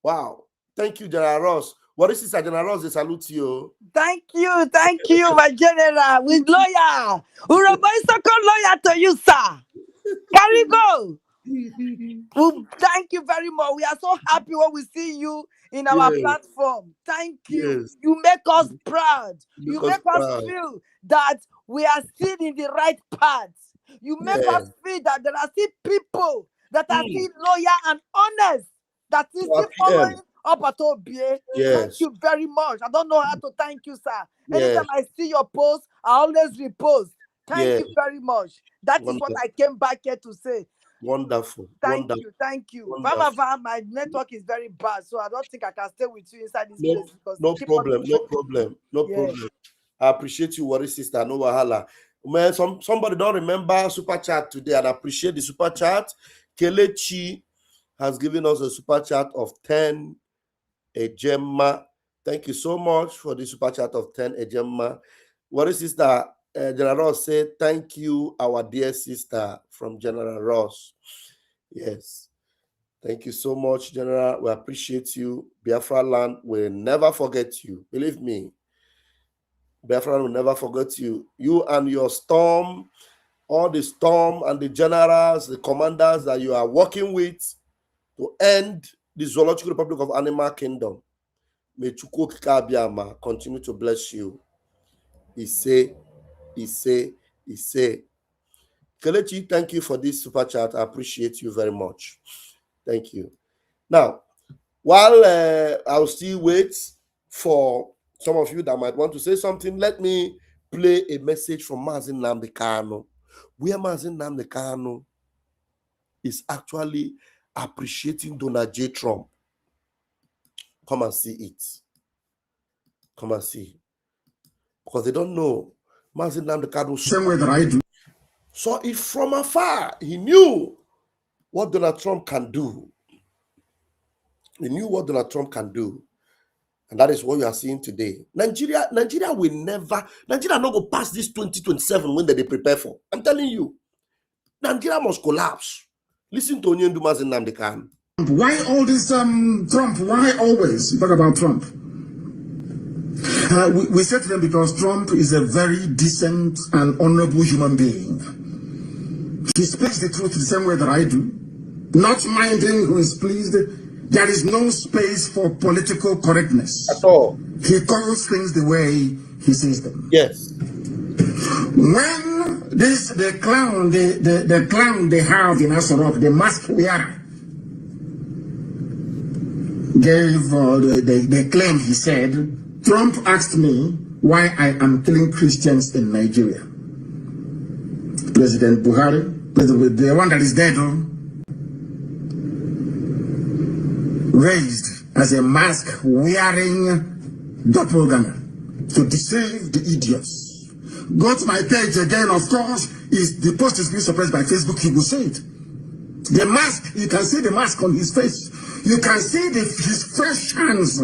Wow. Thank you, General Ross. What is this, General Ross? They salute you. Thank you, my general. We're loyal. Urobo is so loyal to you, sir. Carry go. Well, thank you very much. We are so happy when we see you in our platform. Thank you. Yes. You make us proud. You make us feel that we are still in the right path. You make us feel that there are still people that are still loyal and honest, that is still following up at OBA. Thank you very much. I don't know how to thank you, sir. Anytime I see your post, I always repost. Thank you very much. That is what I came back here to say. Wonderful. Thank you. Mama, my network is very bad, so I don't think I can stay with you inside this place. Because no problem. I appreciate you, worry sister. No wahala. Man, somebody don't remember super chat today, and I appreciate the super chat. Kelechi has given us a super chat of 10 ejema. Thank you so much for the super chat of 10 ejema. Worry sister. General Ross said, thank you, our dear sister from General Ross. Yes. Thank you so much, General. We appreciate you. Biafra land will never forget you. Believe me. Biafra will never forget you. You and your storm, all the storm and the generals, the commanders that you are working with to end the Zoological Republic of Animal Kingdom. May Chukwu Kikabiyama continue to bless you. He say. Kelechi, thank you for this super chat. I appreciate you very much. Thank you. Now, while I'll still wait for some of you that might want to say something, let me play a message from Mazi Nnamdi Kanu, where Mazi Nnamdi Kanu is actually appreciating Donald J. Trump. Come and see it. Come and see. Because they don't know. Mazi Nnamdi Kanu Same way that I do. saw it from afar. He knew what Donald Trump can do. He knew what Donald Trump can do. And that is what you are seeing today. Nigeria will never, Nigeria not go past this 2027 when they prepare for. I'm telling you. Nigeria must collapse. Listen to Onyendu Mazi Nnamdi Kanu. Why all this Trump? Why always you talk about Trump? We said to them because Trump is a very decent and honorable human being. He speaks the truth the same way that I do, not minding who is pleased. There is no space for political correctness At all. He calls things the way he sees them. Yes. When the clown they have in Asorok, the mask wearer, gave the claim, he said, Trump asked me why I am killing Christians in Nigeria. President Buhari, the one that is dead, raised as a mask wearing doppelganger to deceive the idiots. Go to my page again, of course, the post is being suppressed by Facebook, you will see it. The mask, you can see the mask on his face. You can see his fresh hands,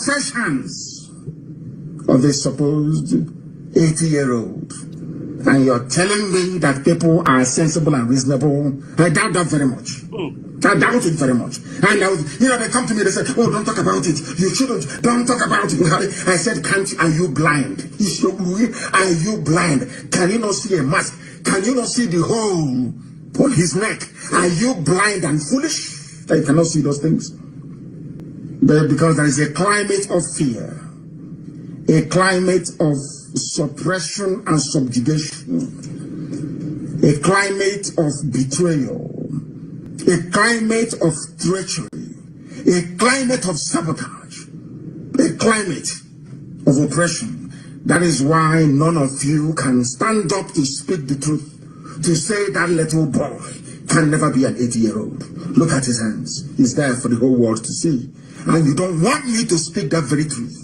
fresh hands of a supposed 80-year-old. And you're telling me that people are sensible and reasonable. I doubt that very much. I doubt it very much. And they come to me, they say, oh, don't talk about it. You shouldn't. Don't talk about it. I said, are you blind? Are you blind? Can you not see a mask? Can you not see the hole on his neck? Are you blind and foolish? that you cannot see those things. But because there is a climate of fear, a climate of suppression and subjugation, a climate of betrayal, a climate of treachery, a climate of sabotage, a climate of oppression. That is why none of you can stand up to speak the truth, to say that little boy can never be an 80-year-old. Look at his hands. He's there for the whole world to see. And you don't want me to speak that very truth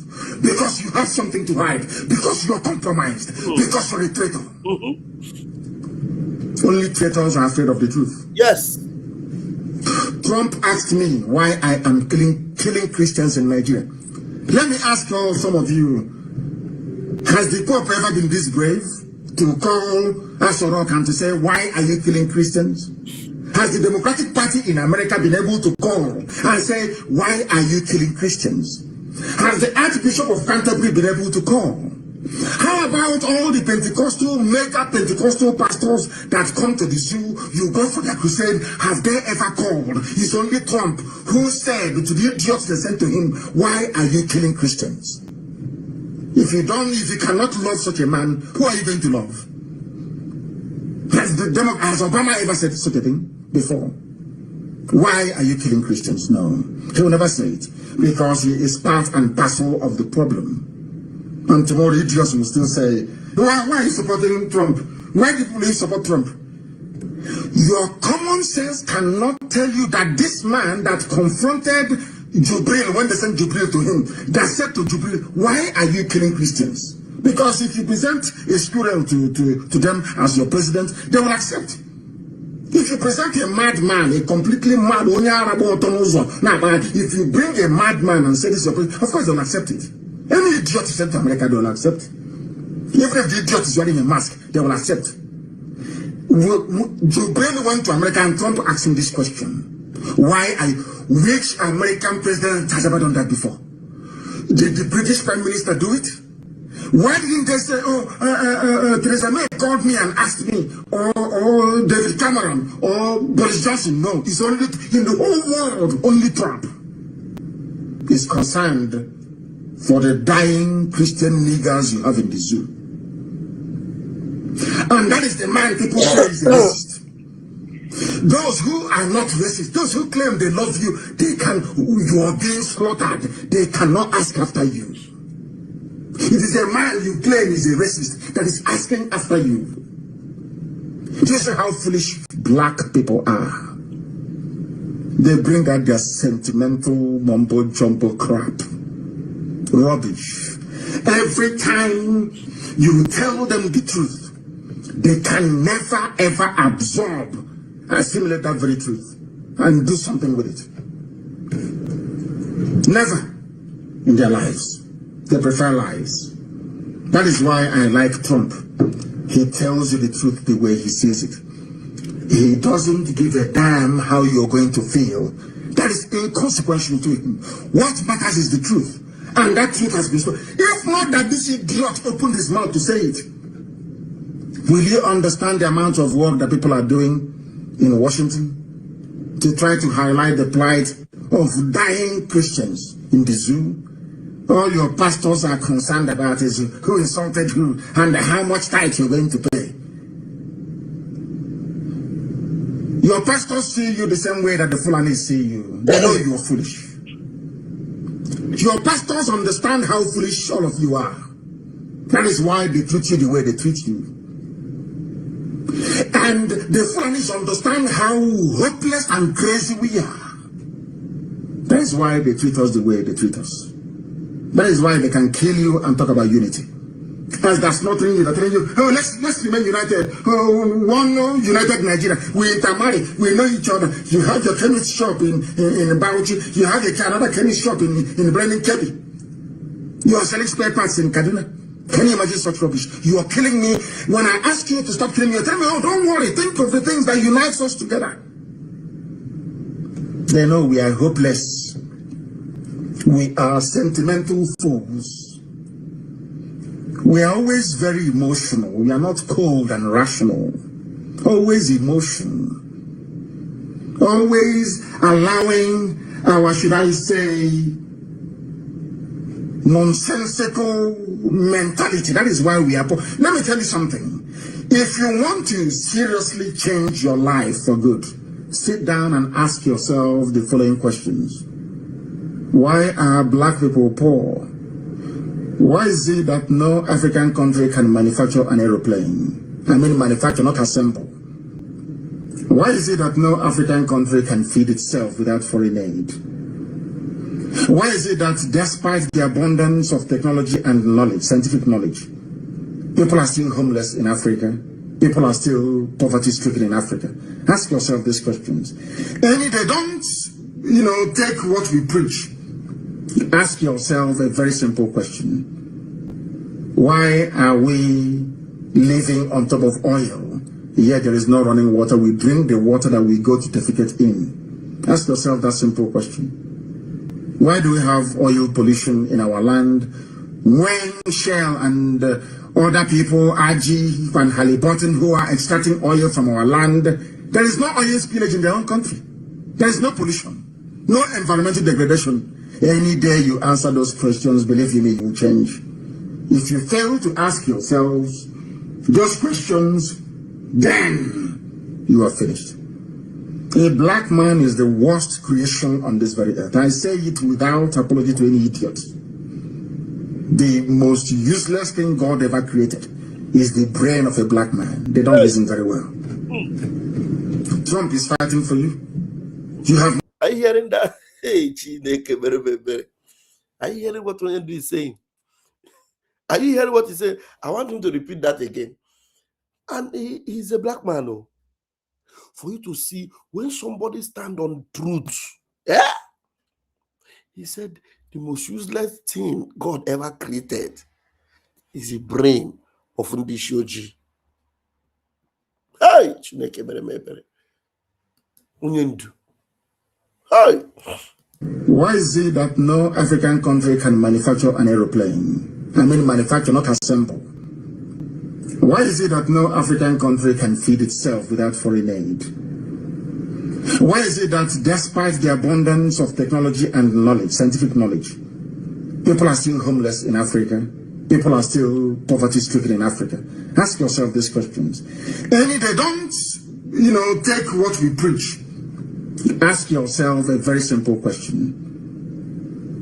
because you have something to hide, because you're compromised, because you're a traitor. Only traitors are afraid of the truth. Yes. Trump asked me why I am killing Christians in Nigeria. Let me ask some of you, has the Pope ever been this brave to call Asorok and to say, why are you killing Christians? Has the Democratic Party in America been able to call and say, why are you killing Christians? Has the Archbishop of Canterbury been able to call? How about all the mega Pentecostal pastors that come to the zoo, you go for their crusade, have they ever called? It's only Trump who said to the idiots they sent to him, why are you killing Christians? If you cannot love such a man, who are you going to love? Has Obama ever said such a thing before? Why are you killing Christians? No, he will never say it, because he is part and parcel of the problem. And tomorrow idiots will still say, why are you supporting Trump? Why do you support Trump? Your common sense cannot tell you that this man that confronted Jubril, when they sent Jubril to him, that said to Jubril, why are you killing Christians? Because if you present a squirrel to them as your president, they will accept. If you present a madman, a completely mad, if you bring a madman and say this is your president, of course they'll accept it. Any idiot sent to America, they will accept. Even if the idiot is wearing a mask, they will accept. Jubril went to America and Trump asked him this question. Which American president has ever done that before? Did the British Prime Minister do it? Why didn't they say, Theresa May called me and asked me, or David Cameron, or Boris Johnson? No, it's only in the whole world, only Trump is concerned for the dying Christian niggers you have in the zoo. And that is the man people say is racist. Those who are not racist, those who claim they love you, you are being slaughtered. They cannot ask after you. It is a man you claim is a racist that is asking after you. Do you see how foolish black people are? They bring out their sentimental mumbo jumbo crap. Rubbish. Every time you tell them the truth, they can never ever absorb and assimilate that very truth and do something with it. Never in their lives. They prefer lies. That is why I like Trump. He tells you the truth the way he sees it. He doesn't give a damn how you're going to feel. That is inconsequential to him. What matters is the truth. And that truth has been spoken. If not that this idiot opened his mouth to say it, will you understand the amount of work that people are doing in Washington to try to highlight the plight of dying Christians in the zoo? All your pastors are concerned about is who insulted who and how much tithe you're going to pay. Your pastors see you the same way that the Fulanis see you. They know you are foolish. Your pastors understand how foolish all of you are. That is why they treat you the way they treat you. And the Fulanis understand how hopeless and crazy we are. That is why they treat us the way they treat us. That is why they can kill you and talk about unity. As that's not telling you, they're telling you, oh, let's remain united. Oh, one united Nigeria. We intermarry. We know each other. You have your chemist shop in Bauchi. You have another chemist shop in Brennan Kebbi. You are selling spare parts in Kaduna. Can you imagine such rubbish? You are killing me. When I ask you to stop killing me, you tell me, oh, don't worry. Think of the things that unite us together. They know we are hopeless. We are sentimental fools. We are always very emotional. We are not cold and rational. Always emotion. always allowing our, should I say, nonsensical mentality. That is why we are poor. Let me tell you something. If you want to seriously change your life for good, sit down and ask yourself the following questions. Why are black people poor? Why is it that no African country can manufacture an aeroplane? I mean manufacture, not assemble. Why is it that no African country can feed itself without foreign aid? Why is it that despite the abundance of technology and knowledge, scientific knowledge, people are still homeless in Africa? People are still poverty-stricken in Africa? Ask yourself these questions. And if they don't, take what we preach, ask yourself a very simple question. Why are we living on top of oil, yet there is no running water? We drink the water that we go to defecate in. Ask yourself that simple question. Why do we have oil pollution in our land when Shell and other people, Brgie and Halliburton, who are extracting oil from our land, there is no oil spillage in their own country? There is no pollution, no environmental degradation. Any day you answer those questions, believe me, you will change. If you fail to ask yourselves those questions, then you are finished. A black man is the worst creation on this very earth. I say it without apology to any idiot. The most useless thing God ever created is the brain of a black man. They don't listen very well. Trump is fighting for you. You have... Are you hearing that? Hey, are you hearing what Onyendu is saying? Are you hearing what he's saying? I want him to repeat that again. And he's a black man, oh. For you to see when somebody stand on truth. Yeah. He said the most useless thing God ever created is the brain of Ndishoji. Hey, Chineke mere mebere. Onyendu. Hey. Why is it that no African country can manufacture an aeroplane? I mean manufacture, not assemble. Why is it that no African country can feed itself without foreign aid? Why is it that despite the abundance of technology and knowledge, scientific knowledge, people are still homeless in Africa? People are still poverty-stricken in Africa? Ask yourself these questions. And if they don't, take what we preach, ask yourself a very simple question.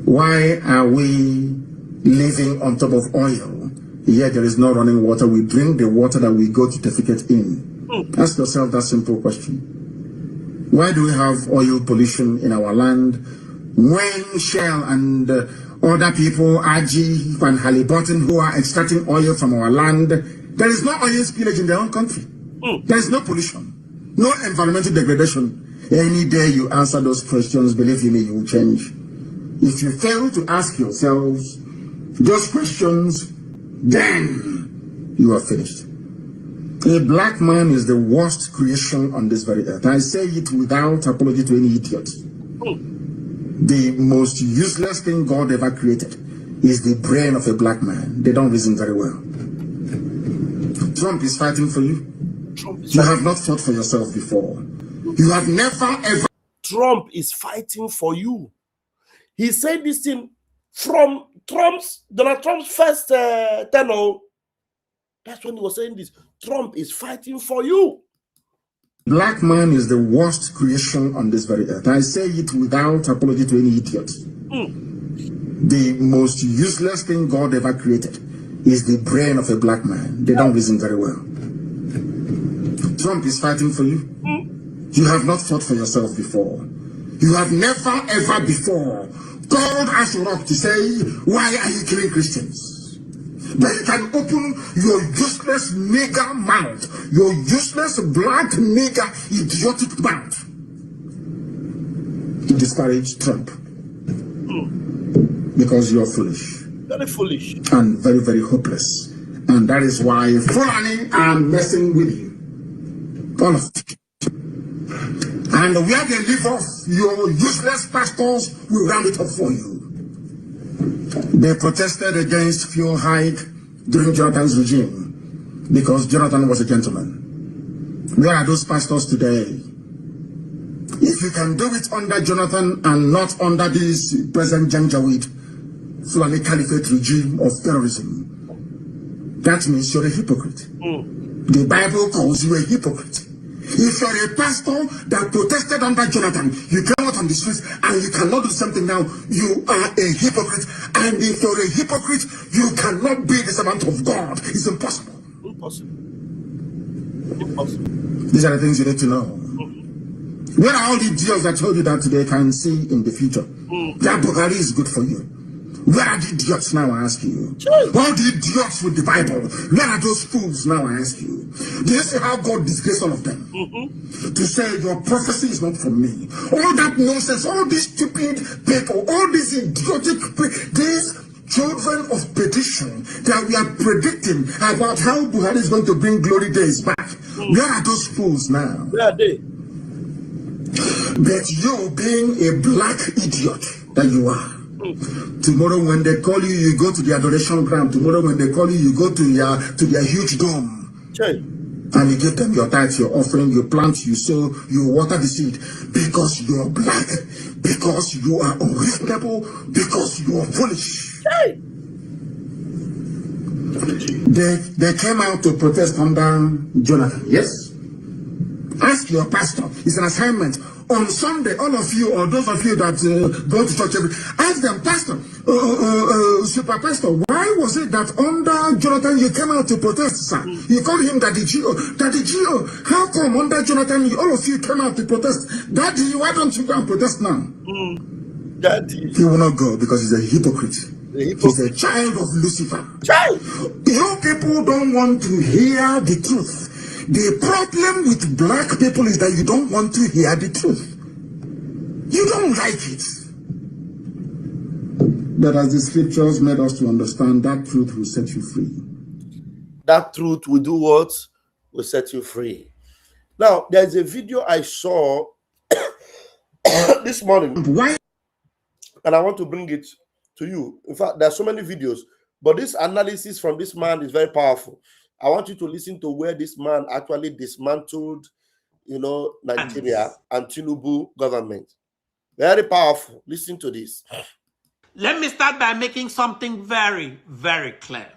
Why are we living on top of oil, yet there is no running water? We drink the water that we go to defecate in. Ask yourself that simple question. Why do we have oil pollution in our land when Shell and other people, Brgie and Halliburton, who are extracting oil from our land, there is no oil spillage in their own country? There is no pollution, no environmental degradation. Any day you answer those questions, believe me, you will change. If you fail to ask yourselves those questions, then you are finished. A black man is the worst creation on this very earth. I say it without apology to any idiot. The most useless thing God ever created is the brain of a black man. They don't reason very well. Trump is fighting for you. You have not fought for yourself before. You have never ever... Trump is fighting for you. He said this thing from Donald Trump's first tenure. That's when he was saying this. Trump is fighting for you. Black man is the worst creation on this very earth. I say it without apology to any idiot. The most useless thing God ever created is the brain of a black man. They don't reason very well. Trump is fighting for you. You have not fought for yourself before. You have never ever before called us rock to say, why are you killing Christians? But you can open your useless nigger mouth, your useless black nigger idiotic mouth to disparage Trump. Because you're foolish. Very foolish. And very, very hopeless. And that is why Fulani are messing with you. All of it. And where they leave off, your useless pastors will round it up for you. They protested against fuel hike during Jonathan's regime because Jonathan was a gentleman. Where are those pastors today? you can do it under Jonathan and not under this President Janjaweed Fulani Caliphate regime of terrorism, that means you're a hypocrite. The Bible calls you a hypocrite. If you're a pastor that protested under Jonathan, you came out on the streets and you cannot do something now, you are a hypocrite. And if you're a hypocrite, you cannot be the servant of God. It's impossible. Impossible. These are the things you need to know. Where are all the idiots that told you that they can see in the future? That Bukhari is good for you. Where are the idiots now, I ask you? All the idiots with the Bible, where are those fools now, I ask you? Do you see how God disgraced all of them? To say your prophecy is not from me. All that nonsense, all these stupid people, all these idiotic, these children of perdition that we are predicting about how Buhari is going to bring glory days back. Where are those fools now? Where are they? But you being a black idiot that you are, tomorrow when they call you, you go to the adoration ground. Tomorrow when they call you, you go to their huge dome. And you give them your tithe, your offering, you plant, you sow, you water the seed. Because you are black, because you are unreasonable, because you are foolish. They came out to protest under Jonathan. Yes? Ask your pastor. It's an assignment. On Sunday, all of you, or those of you that go to church, ask them, Pastor, Super Pastor, why was it that under Jonathan you came out to protest, sir? You called him Daddy Gio. Daddy Gio, how come under Jonathan all of you came out to protest? Daddy, why don't you go and protest now? Daddy. He will not go because he's a hypocrite. He's a child of Lucifer. You people don't want to hear the truth. The problem with black people is that you don't want to hear the truth. You don't like it. But as the scriptures made us to understand, that truth will set you free. That truth will do what? Will set you free. Now, there's a video I saw this morning. Why? And I want to bring it to you. In fact, there are so many videos, but this analysis from this man is very powerful. I want you to listen to where this man actually dismantled, Nigeria and Tinubu government. Very powerful. Listen to this. Let me start by making something very, very clear.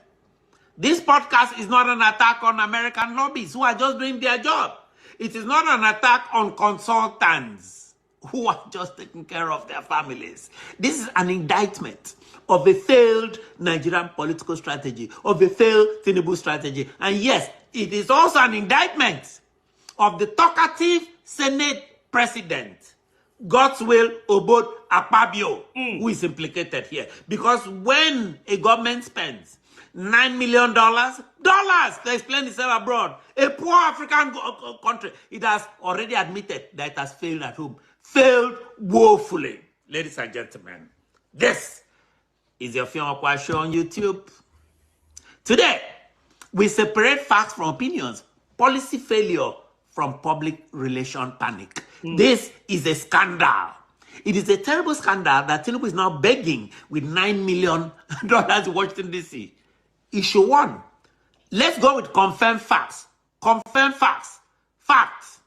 This podcast is not an attack on American lobbyists who are just doing their job. It is not an attack on consultants who are just taking care of their families. This is an indictment of a failed Nigerian political strategy, of a failed Tinubu strategy. And yes, it is also an indictment of the talkative Senate president, Godswill Obot Akpabio, who is implicated here. Because when a government spends $9 million to explain itself abroad, a poor African country, it has already admitted that it has failed at home. Failed woefully. Ladies and gentlemen, this is your Fiona show on YouTube. Today, we separate facts from opinions, policy failure from public relation panic. This is a scandal. It is a terrible scandal that Tinubu is now begging with $9 million in Washington, D.C. Issue 1. Let's go with confirmed facts. Confirmed facts. Facts.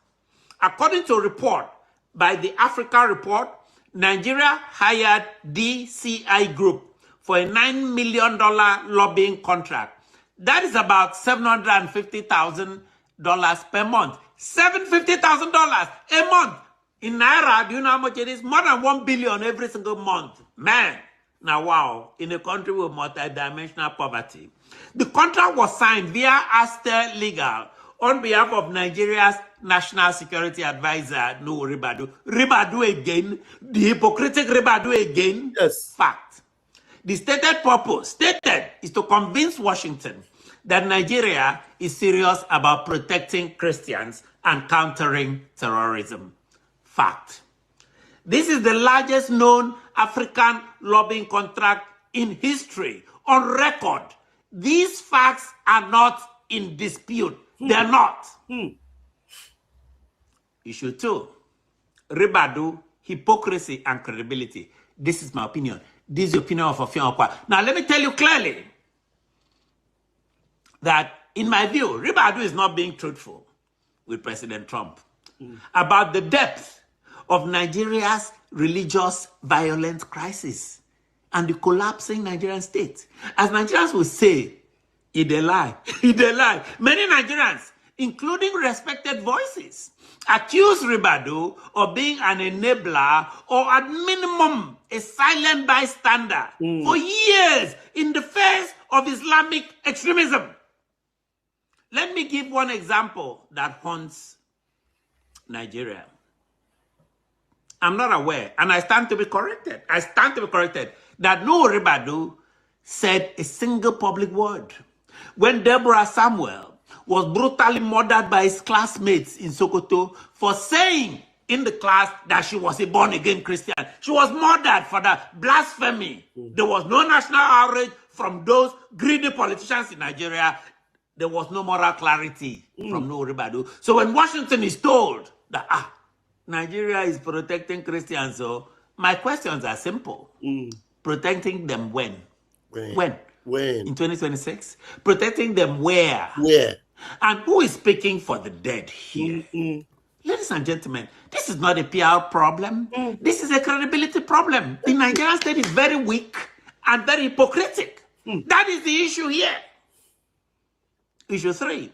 According to a report by the Africa Report, Nigeria hired DCI Group for a $9 million lobbying contract. That is about $750,000 per month. $750,000 a month. In Naira, do you know how much it is? More than 1 billion every single month. Man. Now, wow. In a country with multidimensional poverty. The contract was signed via Aster Legal on behalf of Nigeria's National Security Advisor, no Ribadu. Ribadu again. The hypocritic Ribadu again. Yes. Fact. The stated purpose, is to convince Washington that Nigeria is serious about protecting Christians and countering terrorism. Fact. This is the largest known African lobbying contract in history, on record. These facts are not in dispute. They're not. Issue 2. Ribadu, hypocrisy and credibility. This is my opinion. This is the opinion of Ofion Okwa. Now, let me tell you clearly that, in my view, Ribadu is not being truthful with President Trump about the depth of Nigeria's religious violence crisis and the collapsing Nigerian state. As Nigerians will say, it's a lie. It's a lie. Many Nigerians, including respected voices, accuse Ribadu of being an enabler or at minimum a silent bystander for years in the face of Islamic extremism. Let me give one example that haunts Nigeria. I'm not aware, and I stand to be corrected. I stand to be corrected that no Ribadu said a single public word when Deborah Samuel was brutally murdered by his classmates in Sokoto for saying in the class that she was a born-again Christian. She was murdered for that blasphemy. There was no national outrage from those greedy politicians in Nigeria. There was no moral clarity from no Ribadu. So when Washington is told that, Nigeria is protecting Christians, so my questions are simple. Protecting them when? When? In 2026? Protecting them where? Where? And who is speaking for the dead here? Ladies and gentlemen, this is not a PR problem. This is a credibility problem. The Nigerian state is very weak and very hypocritic. That is the issue here. Issue 3.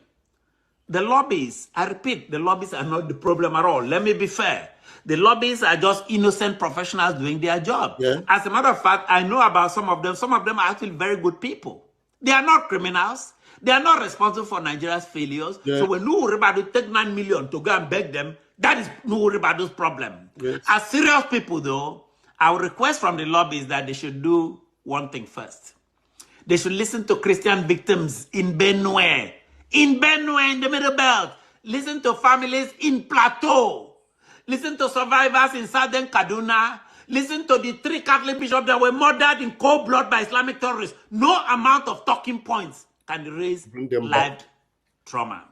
The lobbies, I repeat, the lobbies are not the problem at all. Let me be fair. The lobbies are just innocent professionals doing their job. Yeah. As a matter of fact, I know about some of them. Some of them are actually very good people. They are not criminals. They are not responsible for Nigeria's failures. Yeah. So when Nuhu Ribadu take 9 million to go and beg them, that is Nuhu Ribadu's problem. Yes. As serious people, though, I would request from the lobbies that they should do one thing first. They should listen to Christian victims in Benue. In Benue, in the Middle Belt. Listen to families in Plateau. Listen to survivors in Southern Kaduna. Listen to the 3 Catholic bishops that were murdered in cold blood by Islamic terrorists. No amount of talking points can erase lived trauma.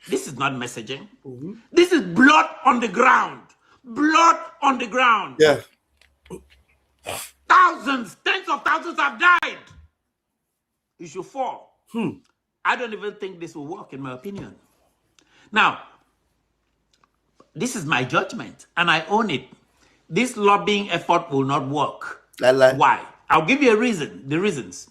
This is not messaging. This is blood on the ground. Blood on the ground. Yeah. Thousands, tens of thousands have died. Issue 4. I don't even think this will work, in my opinion. Now, this is my judgment, and I own it. This lobbying effort will not work. Why? I'll give you a reason. The reasons.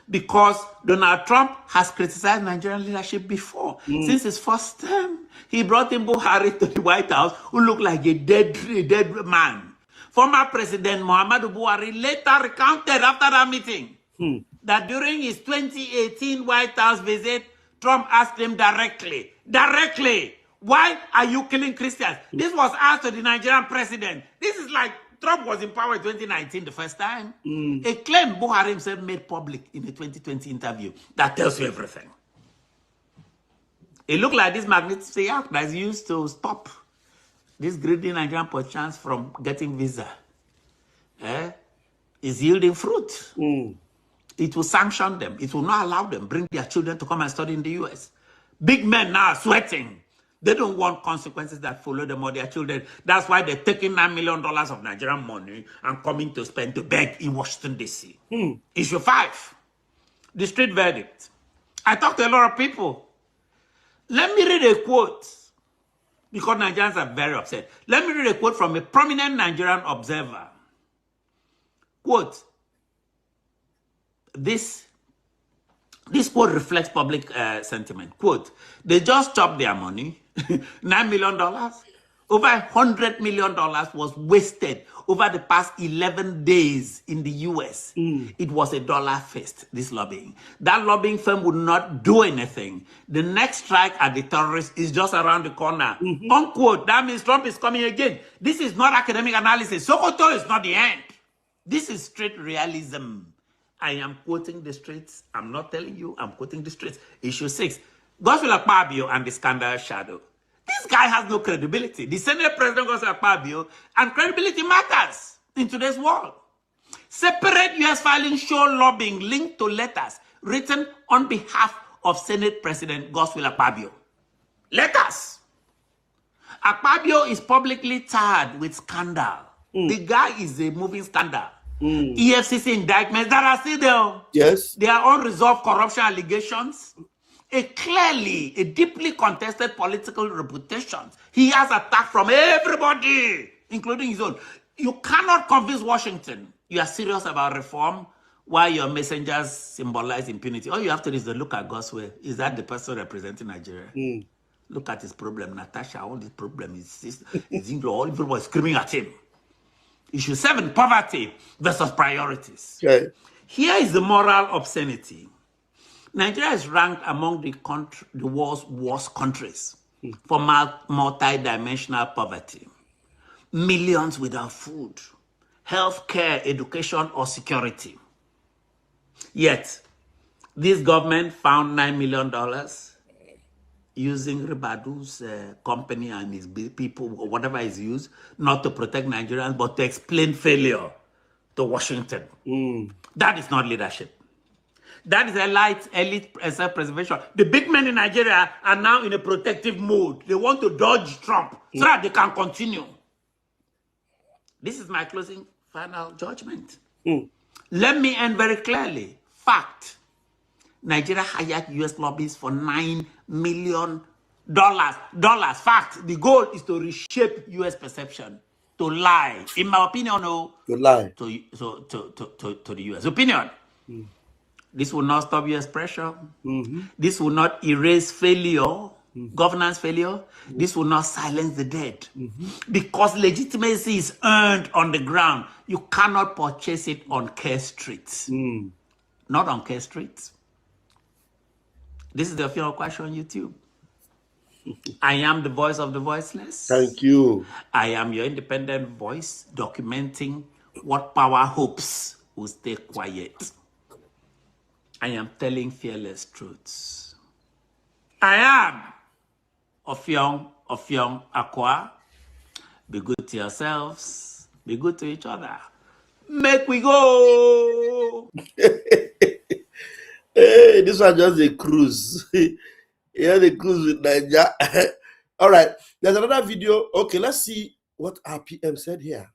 Because Donald Trump has criticized Nigerian leadership before. Since his first term, he brought in Buhari to the White House, who looked like a dead man. Former President Muhammadu Buhari later recounted after that meeting that during his 2018 White House visit, Trump asked him directly, why are you killing Christians? This was asked to the Nigerian president. This is like Trump was in power in 2019 the first time. A claim Buhari himself made public in a 2020 interview that tells you everything. It looked like this Magnitsky Act that is used to stop these greedy Nigerian politicians from getting visa. Is yielding fruit. It will sanction them. It will not allow them bring their children to come and study in the US. Big men now are sweating. They don't want consequences that follow them or their children. That's why they're taking $9 million of Nigerian money and coming to spend to beg in Washington, D.C. Issue 5, the street verdict. I talked to a lot of people. Let me read a quote, because Nigerians are very upset. Let me read a quote from a prominent Nigerian observer. Quote, this quote reflects public sentiment. Quote, they just chopped their money, $9 million. Over $100 million was wasted over the past 11 days in the US. It was a dollar fest, this lobbying. That lobbying firm would not do anything. The next strike at the terrorists is just around the corner. Unquote. That means Trump is coming again. This is not academic analysis. Sokoto is not the end. This is straight realism. I am quoting the streets. I'm not telling you. I'm quoting the streets. Issue 6. Godswill Akpabio and the scandal shadow. This guy has no credibility. The Senate President Godswill Akpabio, and credibility matters in today's world. Separate U.S. filings show lobbying linked to letters written on behalf of Senate President Godswill Akpabio. Letters. Akpabio is publicly tarred with scandal. The guy is a moving scandal. EFCC indictments that are still there. Yes. They are unresolved corruption allegations. A deeply contested political reputation. He has attack from everybody including his own. You cannot convince Washington you are serious about reform while your messengers symbolize impunity. All you have to do is to look at God's way. Is that the person representing Nigeria? Look at his problem. Natasha, all this problem is all people are screaming at him. Issue 7, poverty versus priorities. Okay. Here is the moral obscenity. Nigeria is ranked among the world's worst countries for multi-dimensional poverty. Millions without food, health care, education, or security. Yet, this government found $9 million using Ribadu's company and his people, or whatever is used, not to protect Nigerians, but to explain failure to Washington. That is not leadership. That is elite self-preservation. The big men in Nigeria are now in a protective mood. They want to dodge Trump so that they can continue. This is my closing final judgment. Let me end very clearly. Fact. Nigeria hired US lobbyists for $9 million. Fact. The goal is to reshape US perception. To lie. In my opinion, no. To lie. To the US. Opinion. This will not stop US pressure. This will not erase failure, governance failure. This will not silence the dead. Because legitimacy is earned on the ground. You cannot purchase it on Care Street. Not on Care Street. This is the official question on YouTube. I am the voice of the voiceless. Thank you. I am your independent voice documenting what power hopes will stay quiet. I am telling fearless truths. I am Ofyong Akwa. Be good to yourselves. Be good to each other. Make we go. Hey, this was just a cruise. Yeah, the cruise with Nigeria. All right. There's another video. Okay, let's see what our PM said here.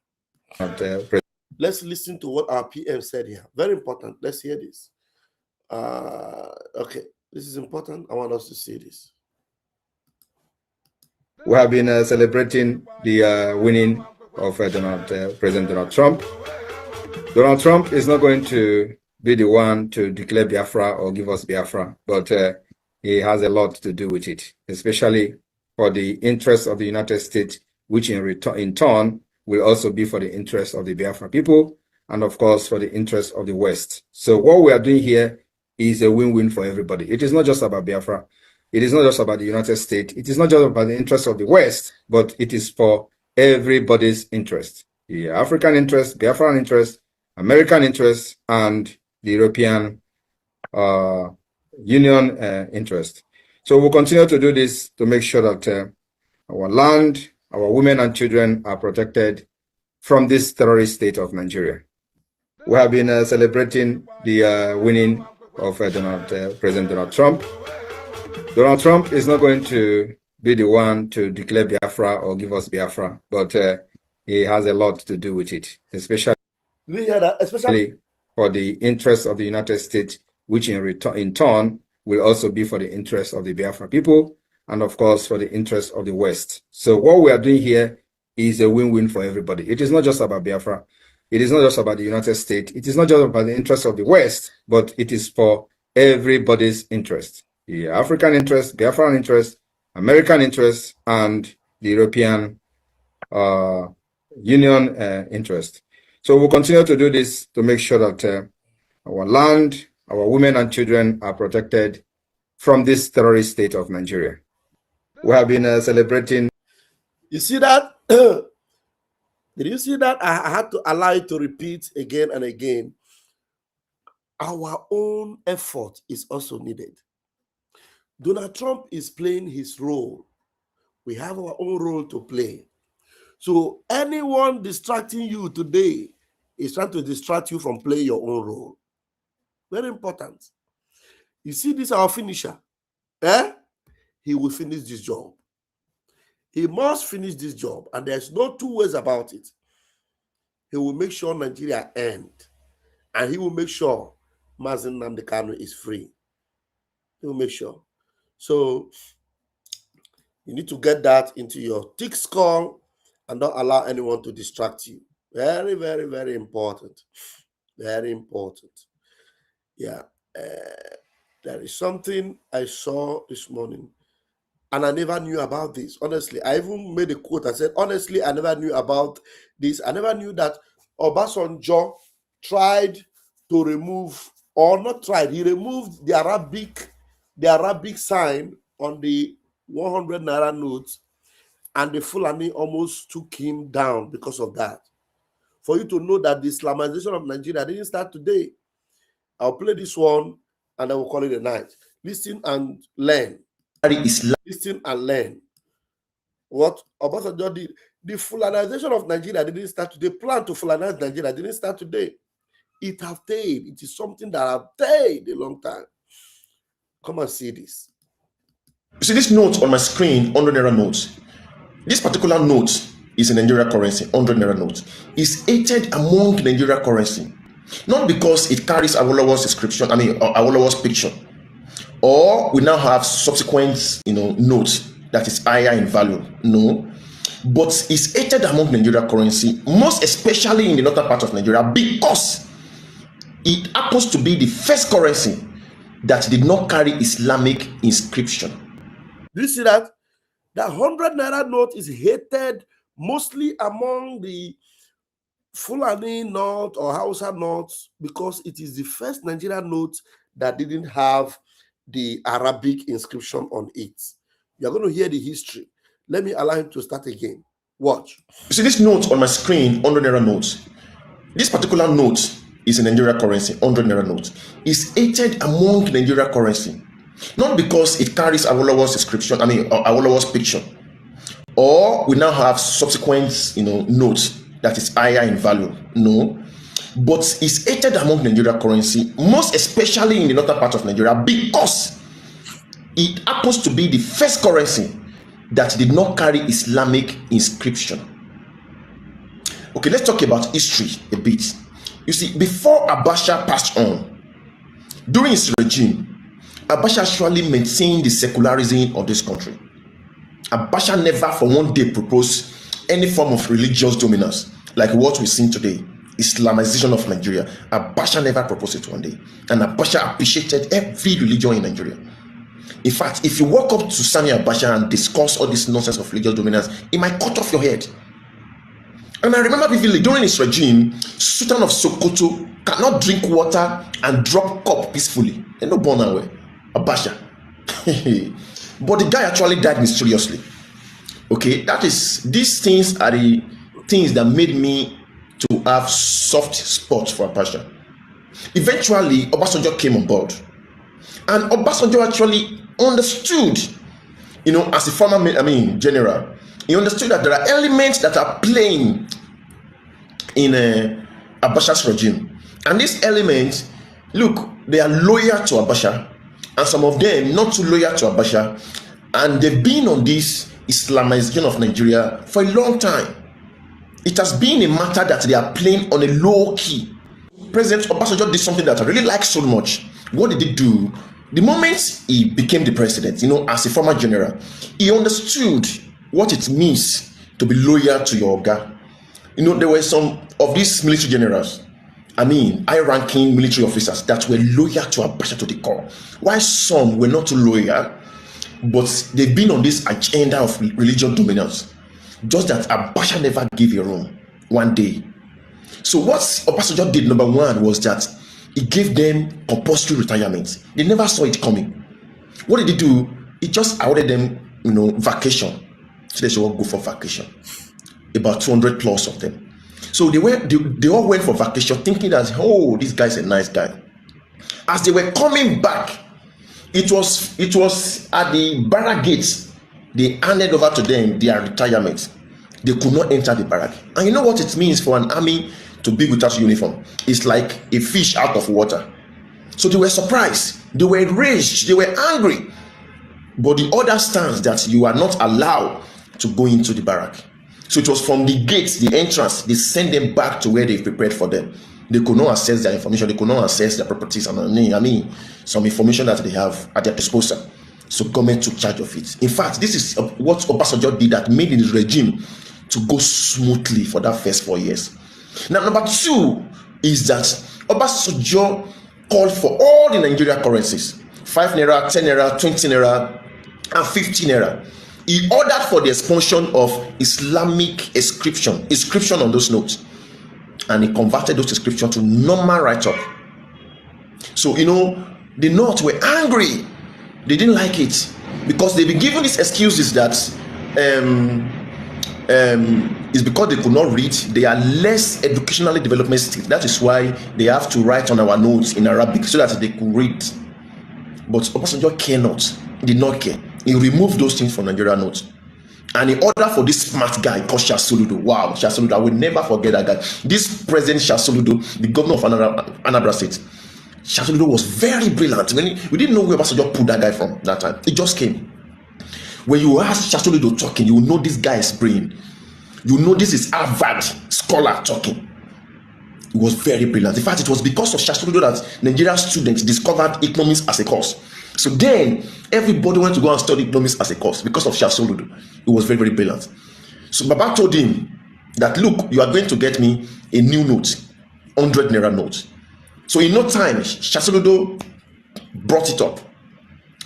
Let's listen to what our PM said here. Very important. Let's hear this. Okay, this is important. I want us to see this. We have been celebrating the winning of President Donald Trump. Donald Trump is not going to be the one to declare Biafra or give us Biafra, but he has a lot to do with it, especially for the interests of the United States, which in turn will also be for the interests of the Biafra people, and of course for the interests of the West. So what we are doing here is a win-win for everybody. It is not just about Biafra. It is not just about the United States. It is not just about the interests of the West, but it is for everybody's interest. The African interest, Biafran interest, American interest, and the European Union interest. So we'll continue to do this to make sure that our land, our women and children are protected from this terrorist state of Nigeria. We have been celebrating the winning of President Donald Trump. Donald Trump is not going to be the one to declare Biafra or give us Biafra, but he has a lot to do with it, especially for the interests of the United States, which in turn will also be for the interests of the Biafra people, and of course for the interests of the West. So what we are doing here is a win-win for everybody. It is not just about Biafra. It is not just about the United States. It is not just about the interests of the West, but it is for everybody's interest. The African interest, Biafran interest, American interest, and the European Union interest. So we'll continue to do this to make sure that our land, our women and children are protected from this terrorist state of Nigeria. We have been celebrating. You see that? Did you see that? I had to allow it to repeat again and again. Our own effort is also needed. Donald Trump is playing his role. We have our own role to play. So anyone distracting you today is trying to distract you from playing your own role. Very important. You see this, our finisher. He will finish this job. He must finish this job, and there's no two ways about it. He will make sure Nigeria ends, and he will make sure Mazen Nnamdi Kanu is free. He will make sure. So you need to get that into your thick skull and don't allow anyone to distract you. Very, very, very important. Very important. Yeah. There is something I saw this morning, and I never knew about this. Honestly, I even made a quote. I said, honestly, I never knew about this. I never knew that Obasanjo tried to remove, or not tried, he removed the Arabic sign on the 100 naira notes, and the Fulani almost took him down because of that. For you to know that the Islamization of Nigeria didn't start today. I'll play this one and I will call it a night. Listen and learn. Listen and learn. What Obasanjo did. The Fulanization of Nigeria didn't start today. The plan to Fulanize Nigeria didn't start today. It has stayed. It is something that has stayed a long time. Come and see this. You see this note on my screen, 100 naira notes. This particular note is a Nigeria currency, 100 naira note. Is hated among Nigeria currency. Not because it carries Awolowo's inscription, Awolowo's picture. Or we now have subsequent, notes that is higher in value. No. But it's hated among Nigeria currency, most especially in the northern part of Nigeria, because it happens to be the first currency that did not carry Islamic inscription. Do you see that? The 100 naira note is hated mostly among the Fulani North or Hausa North because it is the first Nigerian note that didn't have the Arabic inscription on it. You're going to hear the history. Let me allow him to start again. Watch. You see this note on my screen, 100 naira notes. This particular note is a Nigeria currency, 100 naira note. Is hated among Nigeria currency. Not because it carries Awolowo's inscription, Awolowo's picture. Or we now have subsequent, notes that is higher in value. No. But it's hated among Nigeria currency, most especially in the northern part of Nigeria, because it happens to be the first currency that did not carry Islamic inscription. Okay, let's talk about history a bit. You see, before Abacha passed on, during his regime, Abacha actually maintained the secularism of this country. Abacha never for one day proposed any form of religious dominance like what we're seeing today, Islamization of Nigeria. Abacha never proposed it one day. And Abacha appreciated every religion in Nigeria. In fact, if you walk up to Sani Abacha and discuss all this nonsense of religious dominance, it might cut off your head. And I remember vividly, during his regime, Sultan of Sokoto cannot drink water and drop cup peacefully. They're not born away. Abacha. But the guy actually died mysteriously. Okay, these things are the things that made me to have soft spots for Abacha. Eventually, Obasanjo came on board. And Obasanjo actually understood, as a former, general, he understood that there are elements that are playing in Abacha's regime. And these elements, look, they are loyal to Abacha, and some of them not too loyal to Abacha, and they've been on this Islamization of Nigeria for a long time. It has been a matter that they are playing on a low key. President Obasanjo did something that I really like so much. What did he do? The moment he became the president, as a former general, he understood what it means to be loyal to your Oga. There were some of these military generals, high-ranking military officers that were loyal to Abacha to the core, while some were not too loyal, but they've been on this agenda of religious dominance. Just that Abacha never gave a room one day. So what Obasanjo did, number one, was that he gave them compulsory retirement. They never saw it coming. What did he do? He just awarded them, vacation. So they should all go for vacation. About 200 plus of them. So they all went for vacation thinking that, oh, this guy's a nice guy. As they were coming back, it was at the barrack gates. They handed over to them their retirement. They could not enter the barrack. And you know what it means for an army to be without uniform? It's like a fish out of water. So they were surprised. They were enraged. They were angry. But the order stands that you are not allowed to go into the barrack. So it was from the gates, the entrance, they sent them back to where they prepared for them. They could not access their information. They could not access their properties and some information that they have at their disposal. So government took charge of it. In fact, this is what Obasanjo did that made his regime to go smoothly for that first 4 years. Now, number two is that Obasanjo called for all the Nigeria currencies, 5 naira, 10 naira, 20 naira, and 15 naira. He ordered for the expulsion of Islamic inscription on those notes, and he converted those inscriptions to normal write-up. So, the North were angry. They didn't like it because they've been given these excuses that it's because they could not read. They are less educationally developed state. That is why they have to write on our notes in Arabic so that they could read. But Obasanjo did not care. He removed those things from Nigeria notes. And he ordered for this smart guy called Shasoludo. Wow, Shasoludo, I will never forget that guy. This President Shasoludo, the governor of Anambra State, Shasoludo was very brilliant. We didn't know where Obasanjo put that guy from that time. It just came. When you ask Shasoludo talking, you know this guy is brilliant. You know this is Harvard scholar talking. It was very brilliant. In fact, it was because of Shasoludo that Nigerian students discovered economics as a course. So then, everybody went to go and study economics as a course because of Shasoludo. It was very, very brilliant. So Baba told him that, look, you are going to get me a new note, 100 naira note. So in no time, Shasoludo brought it up,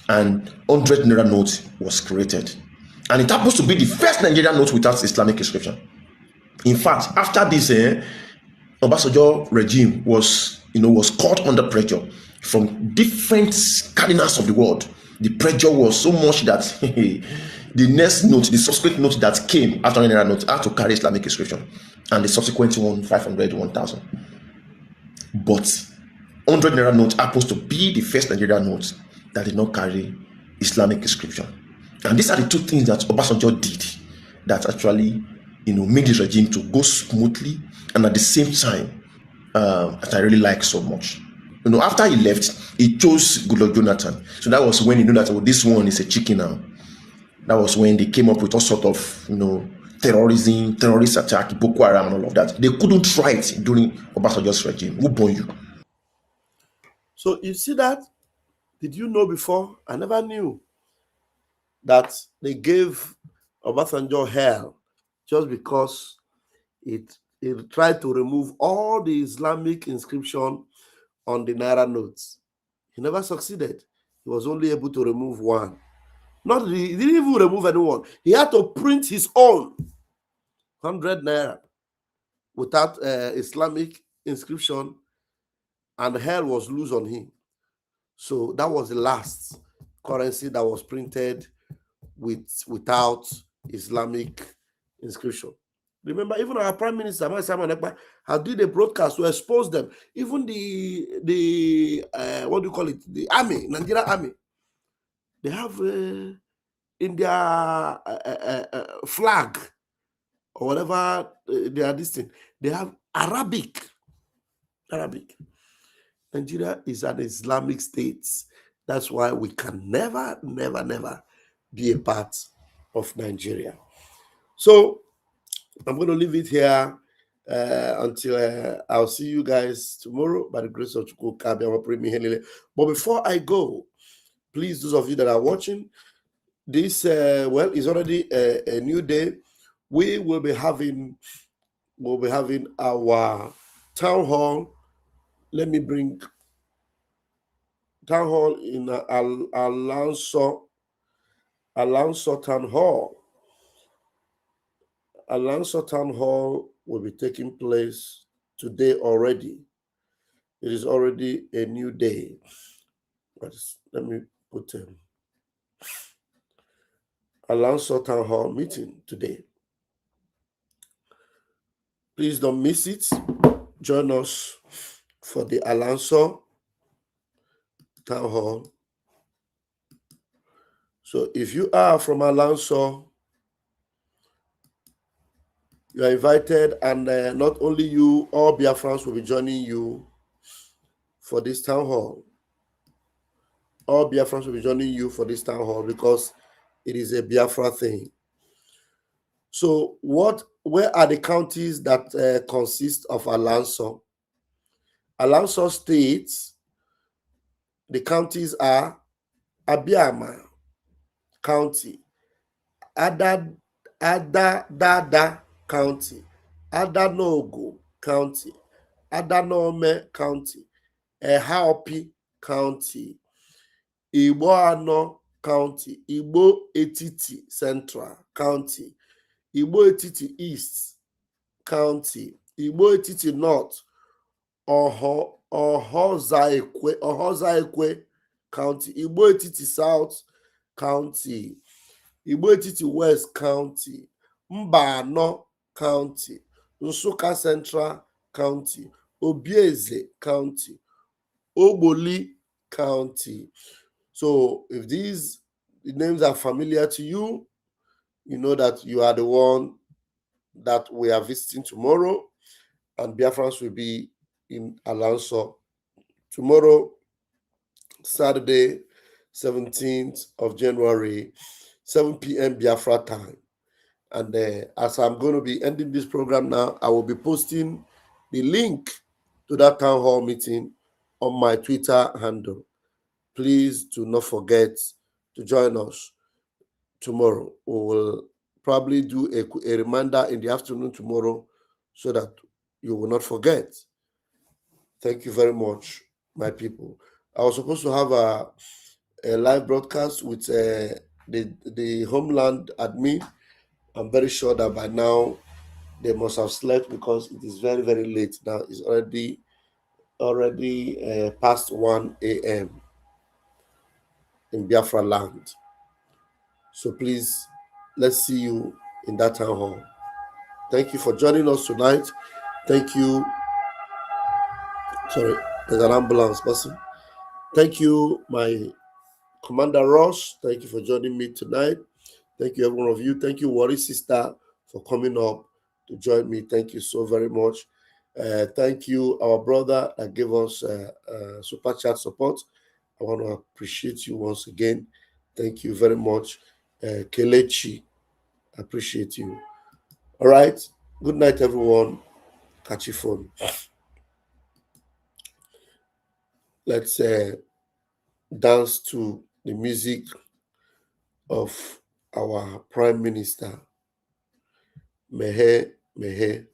and 100 naira note was created. And it happens to be the first Nigerian note without Islamic inscription. In fact, after this, Obasanjo regime was caught under pressure from different cardinals of the world. The pressure was so much that the next note, the subsequent note that came after the naira note, had to carry Islamic inscription, and the subsequent one, 500, 1,000. But 100 naira note happens to be the first Nigerian note that did not carry Islamic inscription. And these are the two things that Obasanjo did that actually, made his regime to go smoothly, and at the same time, that I really like so much. After he left, he chose Goodluck Jonathan. So that was when he knew that this one is a chicken now. That was when they came up with all sort of, terrorism, terrorist attack, Boko Haram, and all of that. They couldn't try it during Obasanjo's regime. Who born you? So you see that? Did you know before? I never knew that they gave Obasanjo hell just because it tried to remove all the Islamic inscription on the naira notes. He never succeeded. He was only able to remove one. He didn't even remove anyone. He had to print his own 100 naira without Islamic inscription, and hell was loose on him. So that was the last currency that was printed without Islamic inscription. Remember, even our Prime Minister, Simon Ekpa, had did a broadcast to expose them. Even the what do you call it? The army, Nigerian army. They have in their flag or whatever they are this thing. They have Arabic. Nigeria is an Islamic state. That's why we can never, never, never be a part of Nigeria. So I'm going to leave it here until I'll see you guys tomorrow by the grace of Chukwu. But before I go, please, those of you that are watching, this it's already a new day. We will be having our town hall. Let me bring town hall in Alonso Town Hall. Alonso Town Hall will be taking place today already. It is already a new day. Let me put Alonso Town Hall meeting today. Please don't miss it. Join us for the Alonso Town Hall. So if you are from Alonso, you are invited, and not only you, all Biafrans will be joining you for this town hall. All Biafrans will be joining you for this town hall because it is a Biafra thing. So where are the counties that consist of Alonso? Alonso State, the counties are Abiama County, Adadada County, Adanogo County, Adanome County, Ehaopi County, Igbo Ano County, Igbo Etiti Central County, Igbo Etiti East County, Igbo Etiti North, Ohozaekwe County, Igbo Etiti South County, Igbo Etiti West County, Mbano County, Nsukka Central County, Obieze County, Ogboli County. So if these names are familiar to you, you know that you are the one that we are visiting tomorrow, and Biafrans will be in Alonso tomorrow, Saturday, 17th of January, 7 p.m. Biafra time. And as I'm going to be ending this program now, I will be posting the link to that town hall meeting on my Twitter handle. Please do not forget to join us tomorrow. We will probably do a reminder in the afternoon tomorrow so that you will not forget. Thank you very much, my people. I was supposed to have a live broadcast with the Homeland admin. I'm very sure that by now they must have slept because it is very, very late now. It's already past 1 a.m. in Biafra land. So please, let's see you in that town hall. Thank you for joining us tonight. Thank you. Sorry, there's an ambulance person. Thank you, my Commander Ross. Thank you for joining me tonight. Thank you, every one of you. Thank you, Worry Sister, for coming up to join me. Thank you so very much. Thank you, our brother that gave us super chat support. I want to appreciate you once again. Thank you very much. Kelechi, appreciate you. All right. Good night, everyone. Catch your phone. Let's dance to the music of our Prime Minister. Mehe, mehe.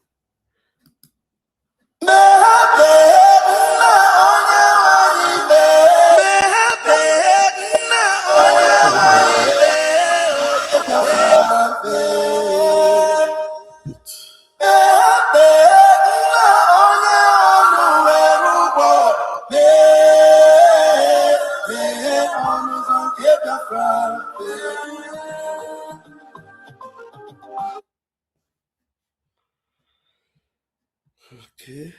Okay.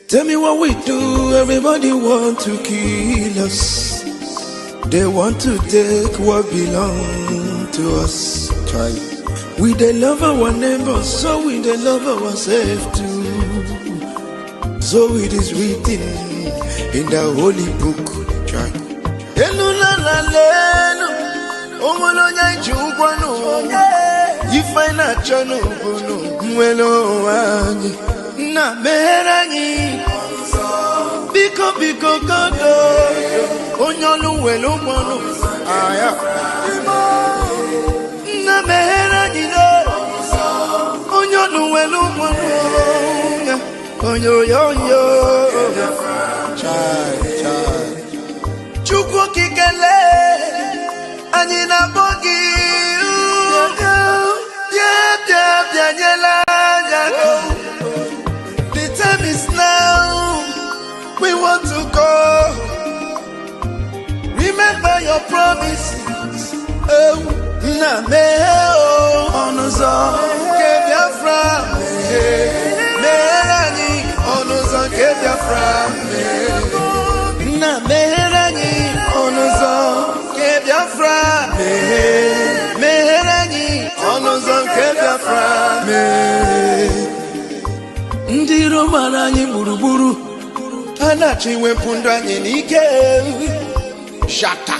Tell me what we do, everybody want to kill us. They want to take what belongs to us. We they love our neighbors, so we they love ourselves too. So it is written in the holy book. You find a channel, na meranyi biko kodo onyolu welu mono aya na meranyi no onyolu welu mono onyo chai chukwu kikele anyị na bogi yeah nyela nyako na meo onuzo ke Biafra merani onuzo ke Biafra na merani onuzo ke Biafra merani onuzo ke Biafra ndị Roma anyị gburugburu anachi wepụ ndụ anyị n'ike shaka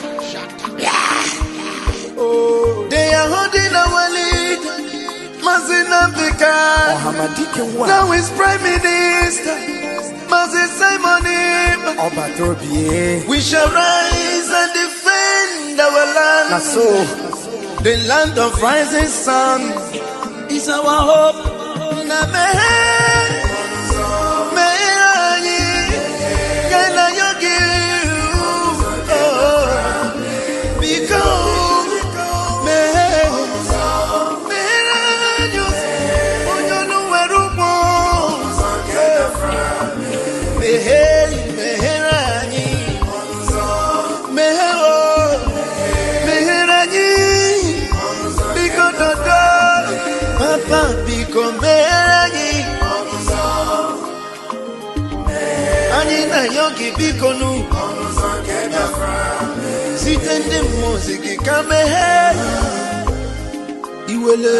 they are holding our lead Mazinambika now is Prime Minister Mazin Simoni we shall rise and defend our land the land of rising sun is our hope Yogi Bikonu site ndị mmụọ si gị ka meghe iwele